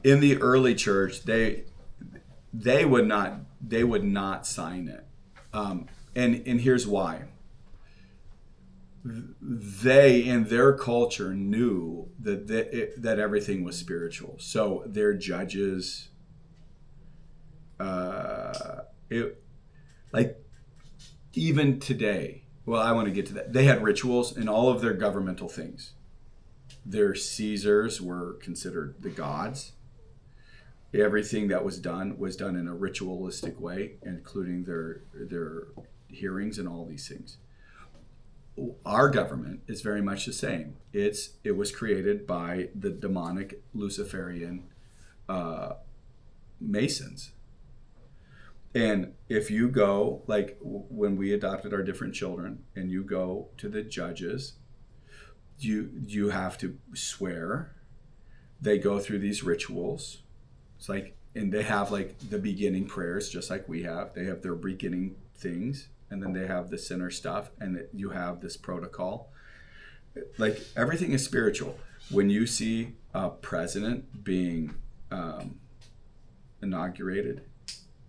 in the early church, they would not sign it, and here's why. They in their culture knew that everything was spiritual. So their judges, even today. Well, I want to get to that. They had rituals in all of their governmental things. Their Caesars were considered the gods. Everything that was done in a ritualistic way, including their hearings and all these things. Our government is very much the same. It was created by the demonic Luciferian Masons. And if you go, like when we adopted our different children, and you go to the judges, you have to swear. They go through these rituals. It's like, and they have like the beginning prayers, just like we have. They have their beginning things, and then they have the sinner stuff, and you have this protocol. Like, everything is spiritual. When you see a president being inaugurated,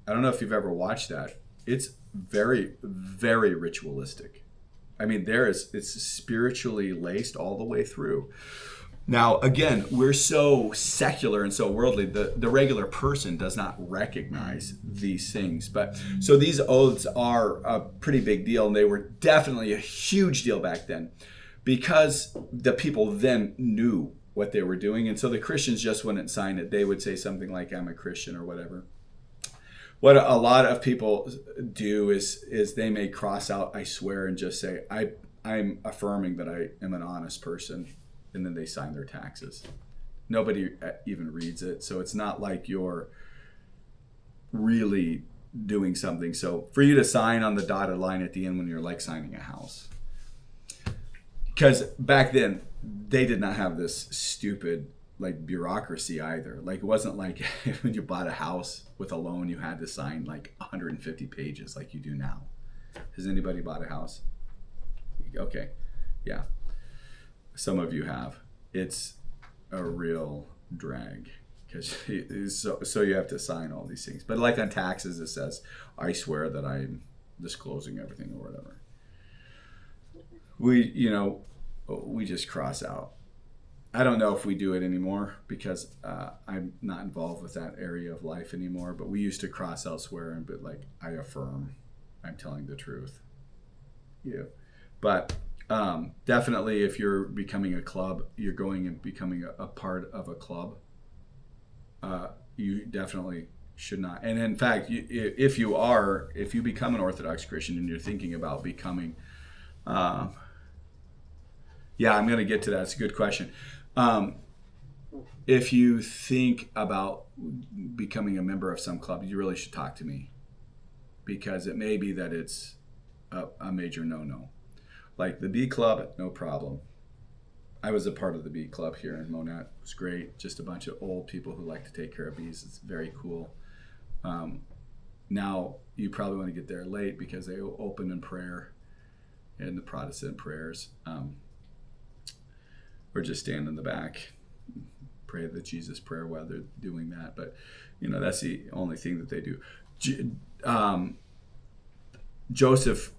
I don't know if you've ever watched that. It's very, very ritualistic. I mean, it's spiritually laced all the way through. Now, again, we're so secular and so worldly, the regular person does not recognize these things. But so these oaths are a pretty big deal, and they were definitely a huge deal back then, because the people then knew what they were doing. And so the Christians just wouldn't sign it. They would say something like, I'm a Christian or whatever. What a lot of people do is they may cross out, I swear, and just say, I'm affirming that I am an honest person. And then they sign their taxes. Nobody even reads it. So it's not like you're really doing something. So for you to sign on the dotted line at the end when you're like signing a house. Because back then, they did not have this stupid like bureaucracy either. Like, it wasn't like when you bought a house with a loan, you had to sign like 150 pages like you do now. Has anybody bought a house? Okay, yeah. Some of you have. It's a real drag, because so you have to sign all these things. But like on taxes, it says, I swear that I'm disclosing everything or whatever. We just cross out. I don't know if we do it anymore, because I'm not involved with that area of life anymore. But we used to cross out swearing, but like, I affirm I'm telling the truth. Yeah. But definitely, if you're becoming a club, you're going and becoming a part of a club, you definitely should not. And in fact, if you become an Orthodox Christian and you're thinking about becoming, I'm going to get to that. It's a good question. If you think about becoming a member of some club, you really should talk to me, because it may be that it's a major no-no. Like the bee club, no problem. I was a part of the bee club here in Monat. It was great. Just a bunch of old people who like to take care of bees. It's very cool. Now, you probably want to get there late, because they open in prayer, in the Protestant prayers. Or just stand in the back, pray the Jesus prayer while they're doing that. But, that's the only thing that they do. Joseph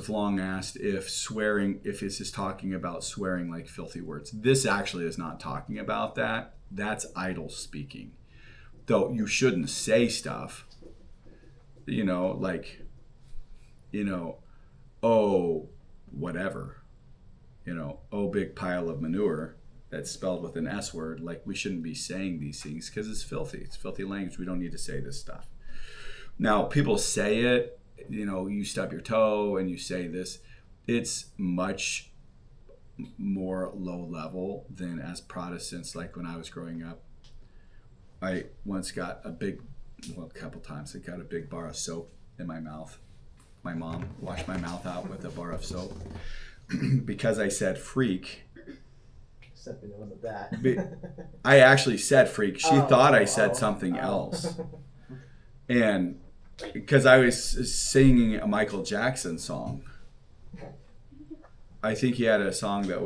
Long asked if this is talking about swearing like filthy words. This actually is not talking about that. That's idle speaking. Though you shouldn't say stuff, oh, whatever, oh, big pile of manure, that's spelled with an S word. Like, we shouldn't be saying these things, because it's filthy. It's filthy language. We don't need to say this stuff. Now, people say it. You stub your toe and you say this. It's much more low level than as Protestants. Like when I was growing up, I once got a couple times, I got a big bar of soap in my mouth. My mom washed my mouth out with a bar of soap because I said freak. Except it wasn't that. I actually said freak. She thought I said something else. And because I was singing a Michael Jackson song. I think he had a song that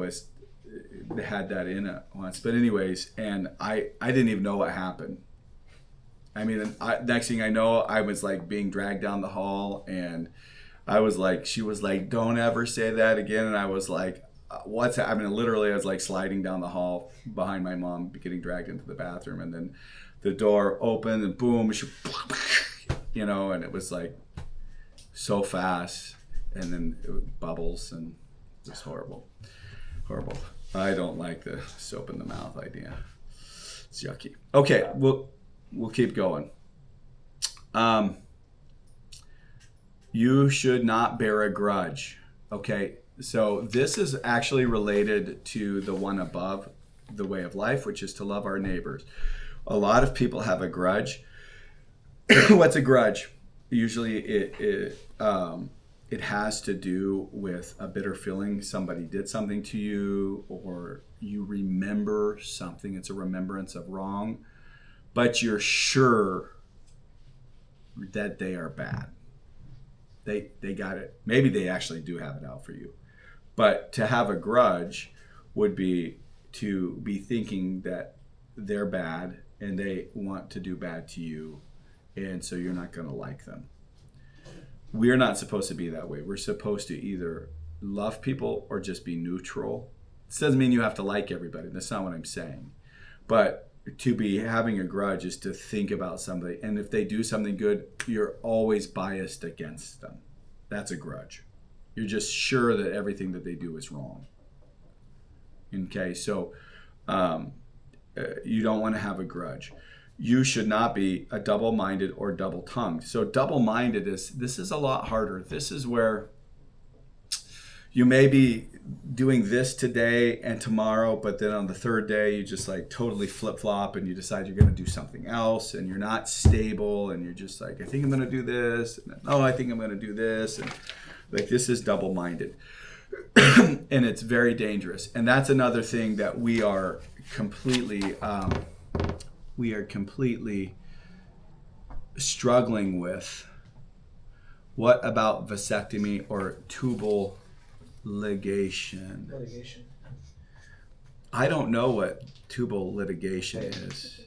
had that in it once. But anyways, and I didn't even know what happened. I mean, next thing I know, I was like being dragged down the hall, and she was like, don't ever say that again. And I was like, literally I was like sliding down the hall behind my mom, getting dragged into the bathroom. And then the door opened and boom, and it was like so fast, and then bubbles, and just horrible. I don't like the soap in the mouth idea. It's yucky. Okay, we'll keep going. You should not bear a grudge. Okay, so this is actually related to the one above, the way of life, which is to love our neighbors. A lot of people have a grudge. What's a grudge? Usually it has to do with a bitter feeling. Somebody did something to you, or you remember something. It's a remembrance of wrong, but you're sure that they are bad. they got it. Maybe they actually do have it out for you. But to have a grudge would be to be thinking that they're bad and they want to do bad to you, and so you're not going to like them. We're not supposed to be that way. We're supposed to either love people or just be neutral. This doesn't mean you have to like everybody. That's not what I'm saying. But to be having a grudge is to think about somebody, and if they do something good, you're always biased against them. That's a grudge. You're just sure that everything that they do is wrong. Okay, so you don't want to have a grudge. You should not be a double-minded or double-tongued. So double-minded this is a lot harder. This is where you may be doing this today and tomorrow, but then on the third day you just like totally flip-flop and you decide you're going to do something else, and you're not stable, and you're just like, I think I'm going to do this, and then, oh, I think I'm going to do this, and like this is double-minded. And it's very dangerous. And that's another thing that we are completely struggling with. What about vasectomy or tubal ligation? Litigation. I don't know what tubal litigation is.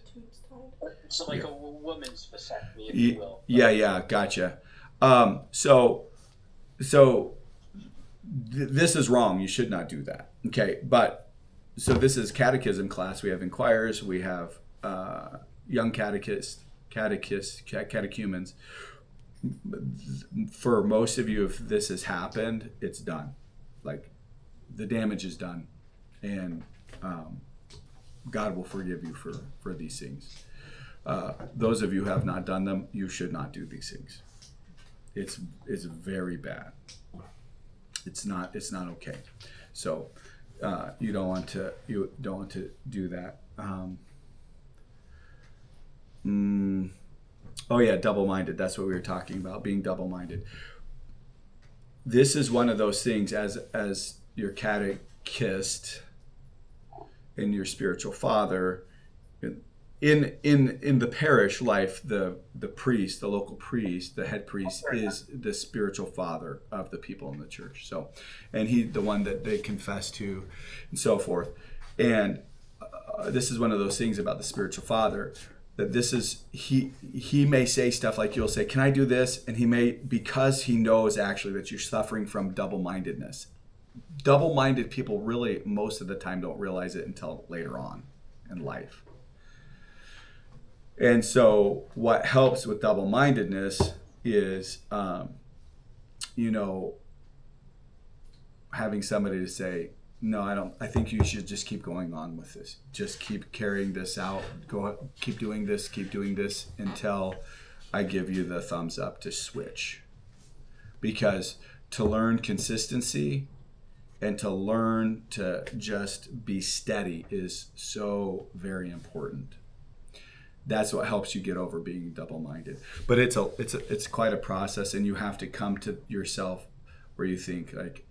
It's like a woman's vasectomy, if you will. Yeah, gotcha. This is wrong. You should not do that. Okay, but so this is catechism class. We have inquirers. We have young catechumens. For most of you, if this has happened, it's done. Like the damage is done, and God will forgive you for these things. Those of you who have not done them, you should not do these things. It's very bad. It's not okay. So you don't want to do that. Oh yeah, double-minded. That's what we were talking about, being double-minded. This is one of those things as your catechist and your spiritual father in the parish life, the priest, the local priest, the head priest is the spiritual father of the people in the church. So, and he's the one that they confess to, and so forth. And this is one of those things about the spiritual father, that this is he may say stuff like, you'll say, can I do this? And he may, because he knows actually that you're suffering from double-mindedness. Double-minded people really most of the time don't realize it until later on in life. And so what helps with double-mindedness is, having somebody to say, no, I think you should just keep going on with this. Just keep carrying this out. Keep doing this until I give you the thumbs up to switch. Because to learn consistency and to learn to just be steady is so very important. That's what helps you get over being double-minded. But it's quite a process, and you have to come to yourself where you think like,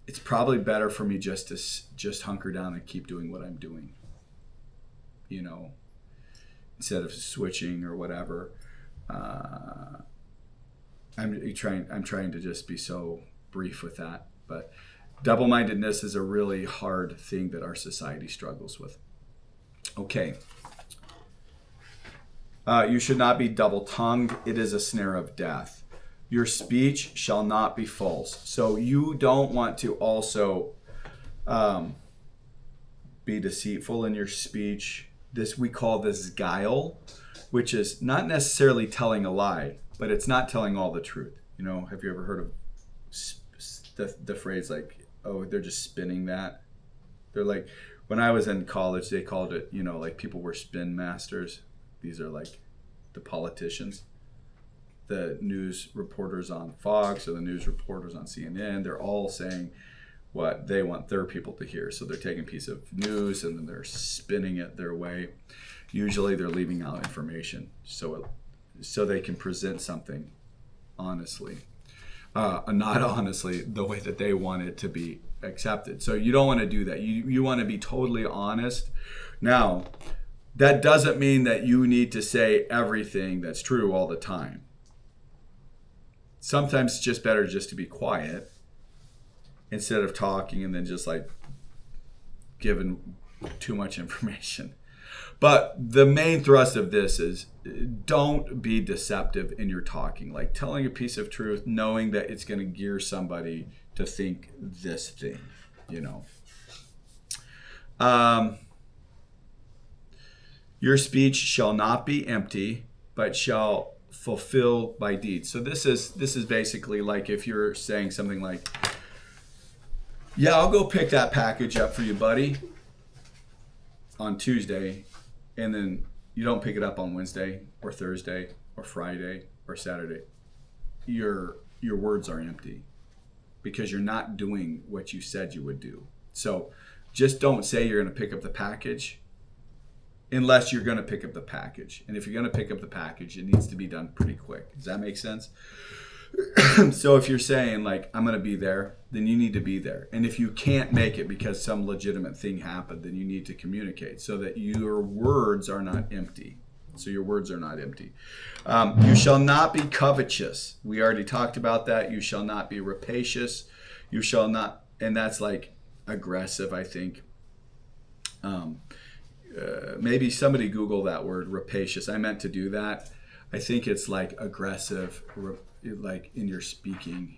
it's probably better for me just to hunker down and keep doing what I'm doing, instead of switching or whatever. I'm trying to just be so brief with that, but double-mindedness is a really hard thing that our society struggles with. Okay. You should not be double-tongued. It is a snare of death. Your speech shall not be false. So you don't want to also be deceitful in your speech. We call this guile, which is not necessarily telling a lie, but it's not telling all the truth. Have you ever heard of the phrase like, oh, they're just spinning that? They're like, when I was in college, they called it, like people were spin masters. These are like the politicians. The news reporters on Fox or the news reporters on CNN, they're all saying what they want their people to hear. So they're taking a piece of news and then they're spinning it their way. Usually they're leaving out information so they can present something honestly. Not honestly, the way that they want it to be accepted. So you don't want to do that. You want to be totally honest. Now, that doesn't mean that you need to say everything that's true all the time. Sometimes it's just better just to be quiet instead of talking and then just like giving too much information. But the main thrust of this is don't be deceptive in your talking. Like telling a piece of truth, knowing that it's going to gear somebody to think this thing, you know. Your speech shall not be empty, but shall fulfill by deeds. So this is basically like if you're saying something like, yeah, I'll go pick that package up for you, buddy, on Tuesday, and then you don't pick it up on Wednesday or Thursday or Friday or Saturday. Your words are empty because you're not doing what you said you would do. So just don't say you're going to pick up the package unless you're going to pick up the package. And if you're going to pick up the package, it needs to be done pretty quick. Does that make sense? So if you're saying like, I'm going to be there, then you need to be there. And if you can't make it because some legitimate thing happened, then you need to communicate so that your words are not empty. So your words are not empty. You shall not be covetous. We already talked about that. You shall not be rapacious. You shall not, and that's like aggressive, I think. Maybe somebody Google that word, rapacious. I meant to do that. I think it's like aggressive, like in your speaking,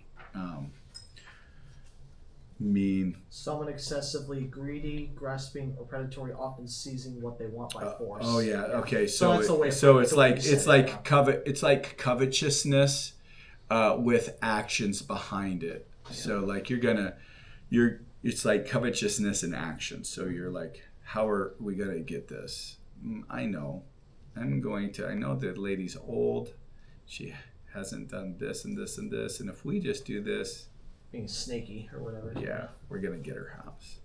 mean. Someone excessively greedy, grasping, or predatory, often seizing what they want by force. Oh yeah. Okay. So that's the way it's like covetousness with actions behind it. Yeah. So like it's like covetousness in action. So you're like, how are we gonna get this? I know the lady's old. She hasn't done this and this and this. And if we just do this, being snaky or whatever. Yeah, we're gonna get her house.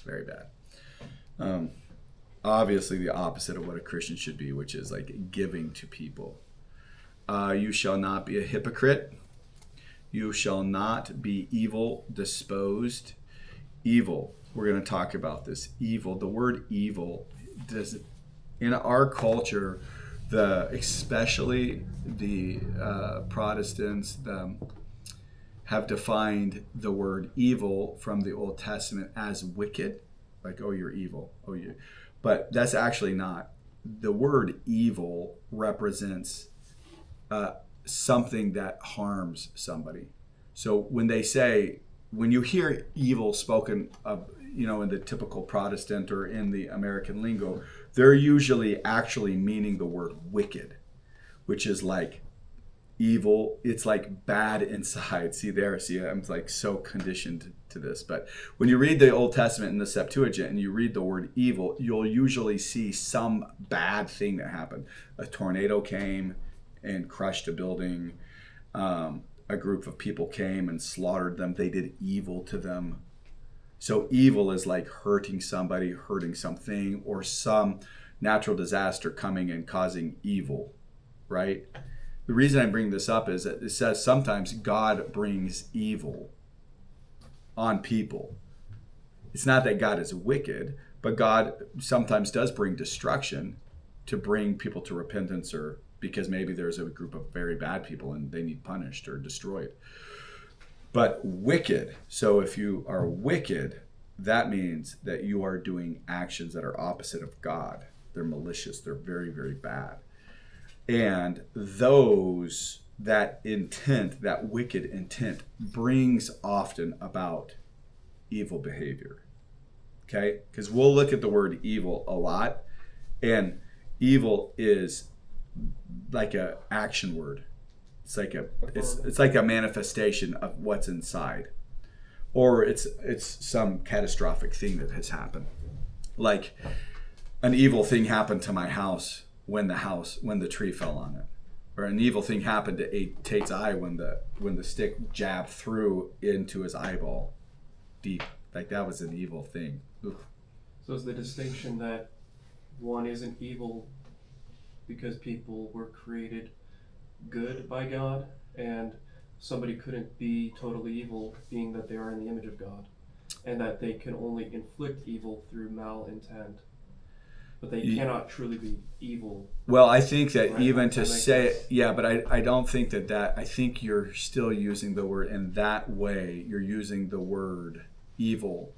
Very bad. Obviously the opposite of what a Christian should be, which is like giving to people. You shall not be a hypocrite. You shall not be evil disposed. Evil. We're going to talk about this. Evil. The word evil does, in our culture, especially the Protestants have defined the word evil from the Old Testament as wicked. Like, oh, you're evil. Oh, you. But that's actually not. The word evil represents something that harms somebody. So when you hear evil spoken of, in the typical Protestant or in the American lingo, they're usually actually meaning the word wicked, which is like evil. It's like bad inside. See, I'm like so conditioned to this. But when you read the Old Testament in the Septuagint and you read the word evil, you'll usually see some bad thing that happened. A tornado came and crushed a building. A group of people came and slaughtered them. They did evil to them. So evil is like hurting somebody, hurting something, or some natural disaster coming and causing evil, right? The reason I bring this up is that it says sometimes God brings evil on people. It's not that God is wicked, but God sometimes does bring destruction to bring people to repentance, or because maybe there's a group of very bad people and they need punished or destroyed. But wicked, so if you are wicked, that means that you are doing actions that are opposite of God. They're malicious, they're very, very bad. And that intent, that wicked intent, brings often about evil behavior. Okay? Because we'll look at the word evil a lot, and evil is like a action word. It's like a manifestation of what's inside, or it's some catastrophic thing that has happened. Like an evil thing happened to my house when the tree fell on it, or an evil thing happened to Tate's eye when the stick jabbed through into his eyeball deep. Like that was an evil thing. Oof. So is the distinction that one isn't evil because people were created good by God, and somebody couldn't be totally evil being that they are in the image of God, and that they can only inflict evil through malintent? but they cannot truly be evil. Well, I think that Right, even that to makes say, sense. yeah, but I don't think that, I think you're still using the word in that way. You're using the word evil,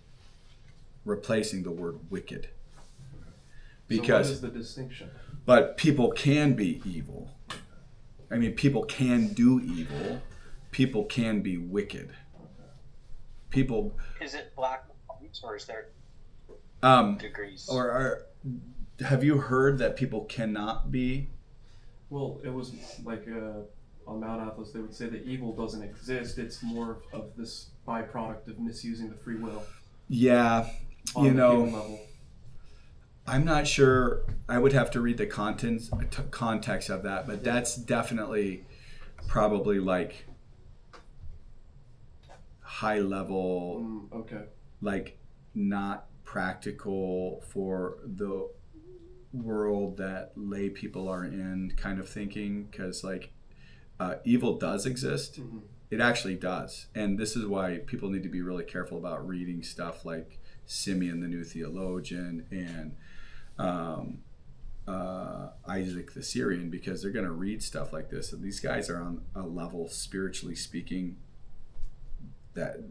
replacing the word wicked. So what Because, is the distinction? but people can be evil. I mean, people can do evil. People can be wicked. People, Is it black and white, or is there degrees? have you heard that people cannot be? Well, it was like on Mount Athos, they would say that evil doesn't exist. It's more of this byproduct of misusing the free will Yeah, on you the know, human level. I'm not sure. I would have to read the context of that, but that's definitely probably like high level, Okay. like not practical for the world that lay people are in kind of thinking, because like evil does exist. Mm-hmm. It actually does. And this is why people need to be really careful about reading stuff like Simeon the New Theologian and Isaac the Syrian, because they're going to read stuff like this. And these guys are on a level, spiritually speaking, that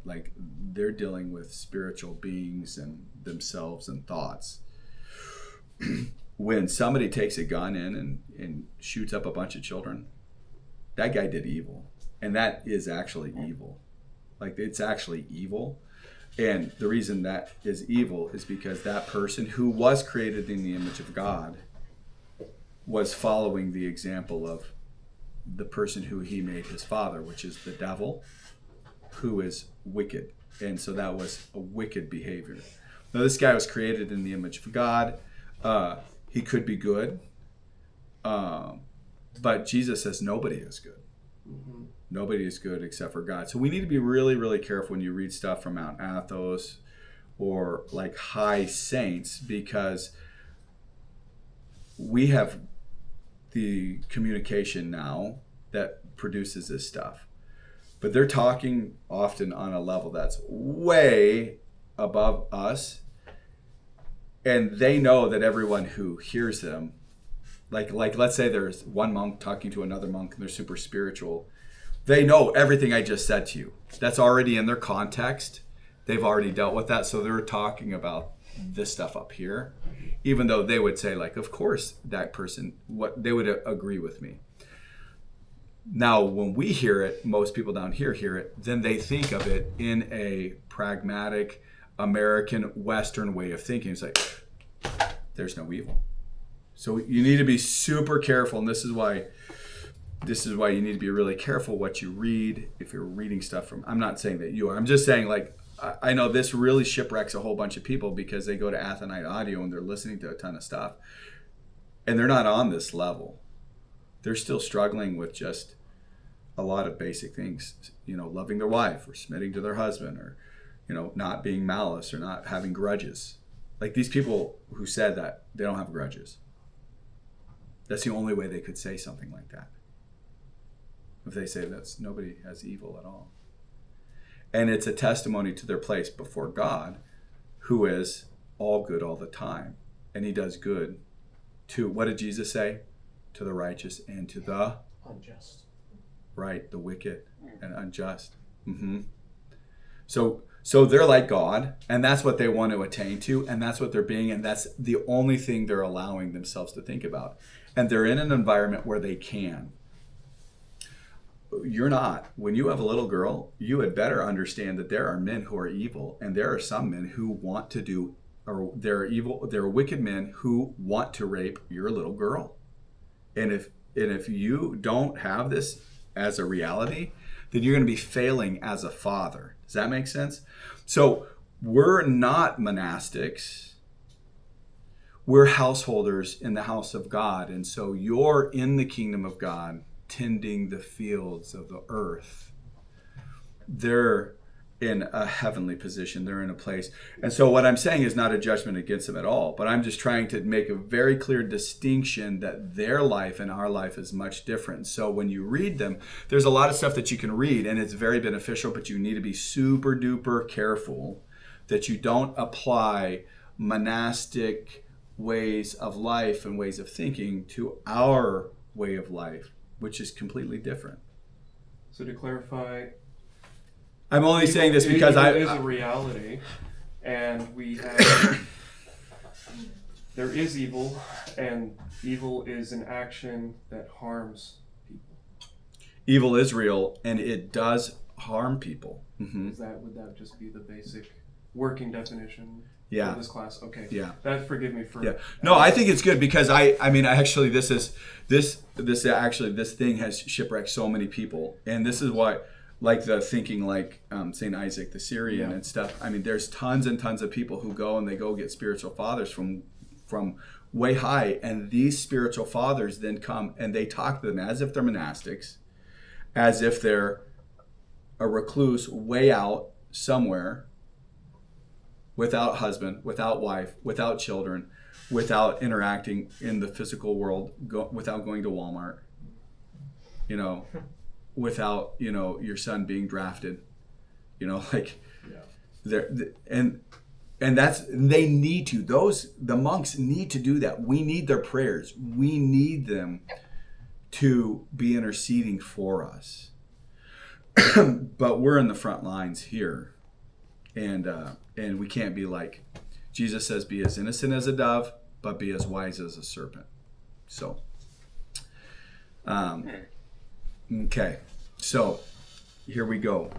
like they're dealing with spiritual beings and themselves and thoughts. When somebody takes a gun in and shoots up a bunch of children, that guy did evil. And that is actually evil. Like, it's actually evil. And the reason that is evil is because that person who was created in the image of God was following the example of the person who he made his father, which is the devil, who is wicked. And so that was a wicked behavior. Now, this guy was created in the image of God. He could be good. But Jesus says nobody is good. Mm-hmm. Nobody is good except for God. So we need to be really, really careful when you read stuff from Mount Athos or like high saints, because we have the communication now that produces this stuff. But they're talking often on a level that's way above us. And they know that everyone who hears them, like let's say there's one monk talking to another monk and they're super spiritual. They know everything I just said to you. That's already in their context. They've already dealt with that. So they're talking about this stuff up here, even though they would say, like, of course that person, what they would agree with me. Now, when we hear it, most people down here hear it, then they think of it in a pragmatic American Western way of thinking. It's like, there's no evil. So you need to be super careful, and this is why you need to be really careful what you read if you're reading stuff from. I'm not saying that you are. I'm just saying, like, I know this really shipwrecks a whole bunch of people because they go to Athonite Audio and they're listening to a ton of stuff, and they're not on this level. They're still struggling with just a lot of basic things, loving their wife or submitting to their husband, or not being malice or not having grudges. Like, these people who said that, they don't have grudges. That's the only way they could say something like that. If they say that's nobody has evil at all. And it's a testimony to their place before God, who is all good all the time. And he does good to, what did Jesus say? To the righteous and to the Unjust. Right, the wicked and unjust. Mm-hmm. So they're like God, and that's what they want to attain to, and that's what they're being, and that's the only thing they're allowing themselves to think about. And they're in an environment where they can. You're not. When you have a little girl, you had better understand that there are men who are evil, and there are some men who want to do, or they're evil, there are wicked men who want to rape your little girl. And if you don't have this as a reality, then you're going to be failing as a father. Does that make sense? So we're not monastics. We're householders in the house of God. And so you're in the kingdom of God, tending the fields of the earth. They're in a heavenly position. They're in a place. And so what I'm saying is not a judgment against them at all, but I'm just trying to make a very clear distinction that their life and our life is much different. So when you read them, there's a lot of stuff that you can read and it's very beneficial, but you need to be super duper careful that you don't apply monastic ways of life and ways of thinking to our way of life, which is completely different. So to clarify, I'm only saying this because it is a reality, and we have there is evil, and evil is an action that harms people. Evil is real, and it does harm people. Mm-hmm. Would that just be the basic working definition Yeah. of this class? Okay. Yeah. That forgive me for. Yeah. No, I think it's good because I mean actually this thing has shipwrecked so many people, and this is why, like the thinking like Saint Isaac the Syrian and stuff. I mean, there's tons and tons of people who go and they go get spiritual fathers from way high, and these spiritual fathers then come and they talk to them as if they're monastics, as if they're a recluse way out somewhere, without husband, without wife, without children, without interacting in the physical world, without going to Walmart, without, your son being drafted, and they need to, the monks need to do that. We need their prayers. We need them to be interceding for us. But we're in the front lines here. And we can't be like, Jesus says, be as innocent as a dove, but be as wise as a serpent. So, okay. So, here we go.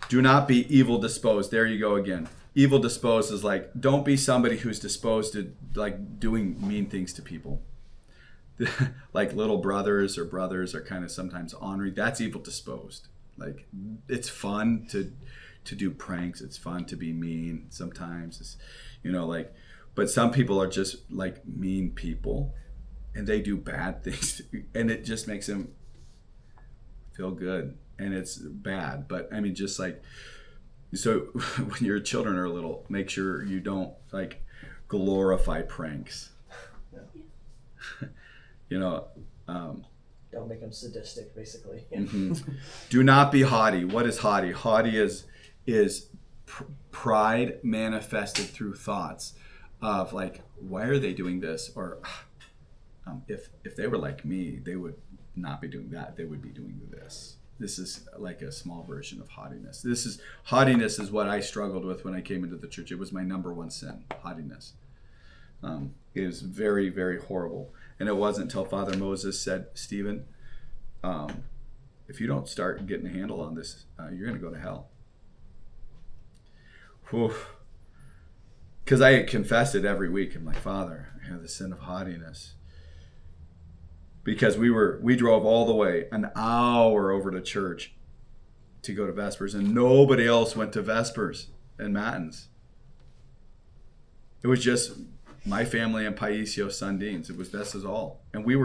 Do not be evil disposed. There you go again. Evil disposed is like, don't be somebody who's disposed to like doing mean things to people. Like little brothers are kind of sometimes ornery. That's evil disposed. Like, it's fun to do pranks. It's fun to be mean sometimes. It's, but some people are just like mean people, and they do bad things, and it just makes them feel good, and it's bad. But I mean, just like, so when your children are little, make sure you don't like glorify pranks. Don't make them sadistic, basically. Mm-hmm. Do not be haughty. What is haughty? Haughty is pride manifested through thoughts of like, why are they doing this? Or if they were like me, they would not be doing that. They would be doing this. This is like a small version of haughtiness. Haughtiness is what I struggled with when I came into the church. It was my number one sin, haughtiness. It was very, very horrible. And it wasn't until Father Moses said, Stephen, if you don't start getting a handle on this, you're going to go to hell. Because I had confessed it every week. I'm like, Father, I have the sin of haughtiness. Because we drove all the way, an hour over to church to go to Vespers, and nobody else went to Vespers and Matins. It was just my family and Paisio Sundines. This is all. And we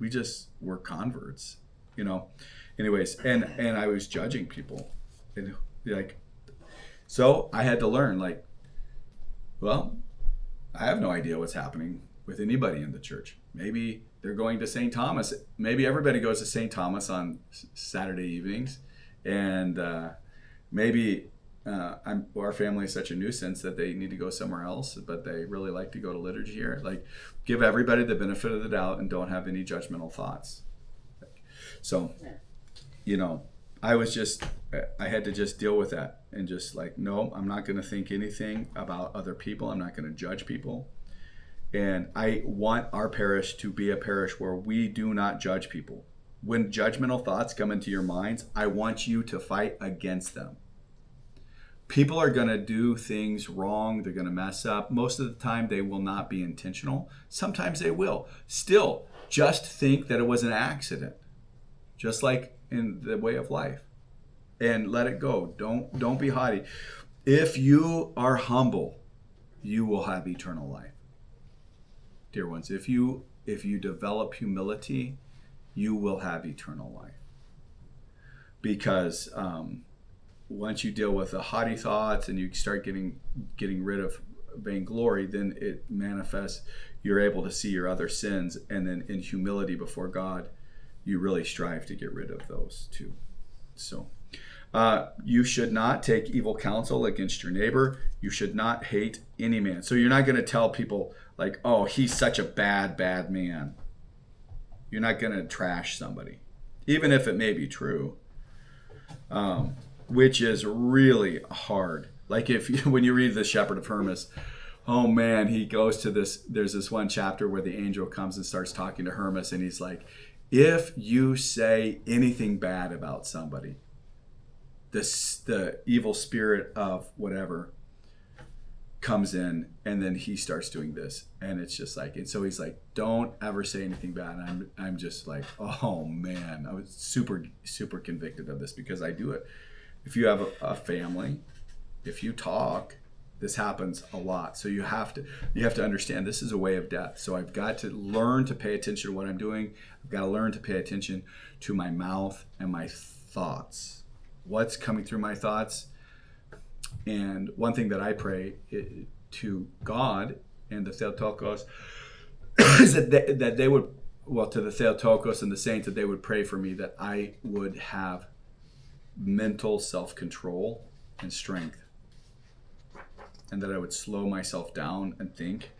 just were converts, anyways. And I was judging people, and so I had to learn, well, I have no idea what's happening with anybody in the church. Maybe they're going to St. Thomas. Maybe everybody goes to St. Thomas on Saturday evenings. And maybe our family is such a nuisance that they need to go somewhere else, but they really like to go to liturgy here. Give everybody the benefit of the doubt and don't have any judgmental thoughts. So, I had to just deal with that and just no, I'm not going to think anything about other people. I'm not going to judge people. And I want our parish to be a parish where we do not judge people. When judgmental thoughts come into your minds, I want you to fight against them. People are going to do things wrong. They're going to mess up. Most of the time, they will not be intentional. Sometimes they will. Still, just think that it was an accident, just like in the way of life, and let it go. Don't be haughty. If you are humble, you will have eternal life. Dear ones, if you develop humility, you will have eternal life. Because once you deal with the haughty thoughts and you start getting rid of vainglory, then it manifests. You're able to see your other sins, and then in humility before God, you really strive to get rid of those too. So, You should not take evil counsel against your neighbor. You should not hate any man. So you're not going to tell people like, oh, he's such a bad man. You're not going to trash somebody, even if it may be true, which is really hard. Like when you read the Shepherd of Hermas, oh man, he goes to this, there's this one chapter where the angel comes and starts talking to Hermas, and he's like, if you say anything bad about somebody, the evil spirit of whatever comes in, and then he starts doing this, and it's just like, and so he's like, don't ever say anything bad. And I'm just like, oh man, I was super convicted of this, because I do it. If you have a family, if you talk, this happens a lot. So you have to understand this is a way of death. So I've got to learn to pay attention to what I'm doing. I've got to learn to pay attention to my mouth and my thoughts. What's coming through my thoughts? And one thing that I pray to God and the Theotokos is that they would, well, to the Theotokos and the saints, that they would pray for me, that I would have mental self-control and strength, and that I would slow myself down and think,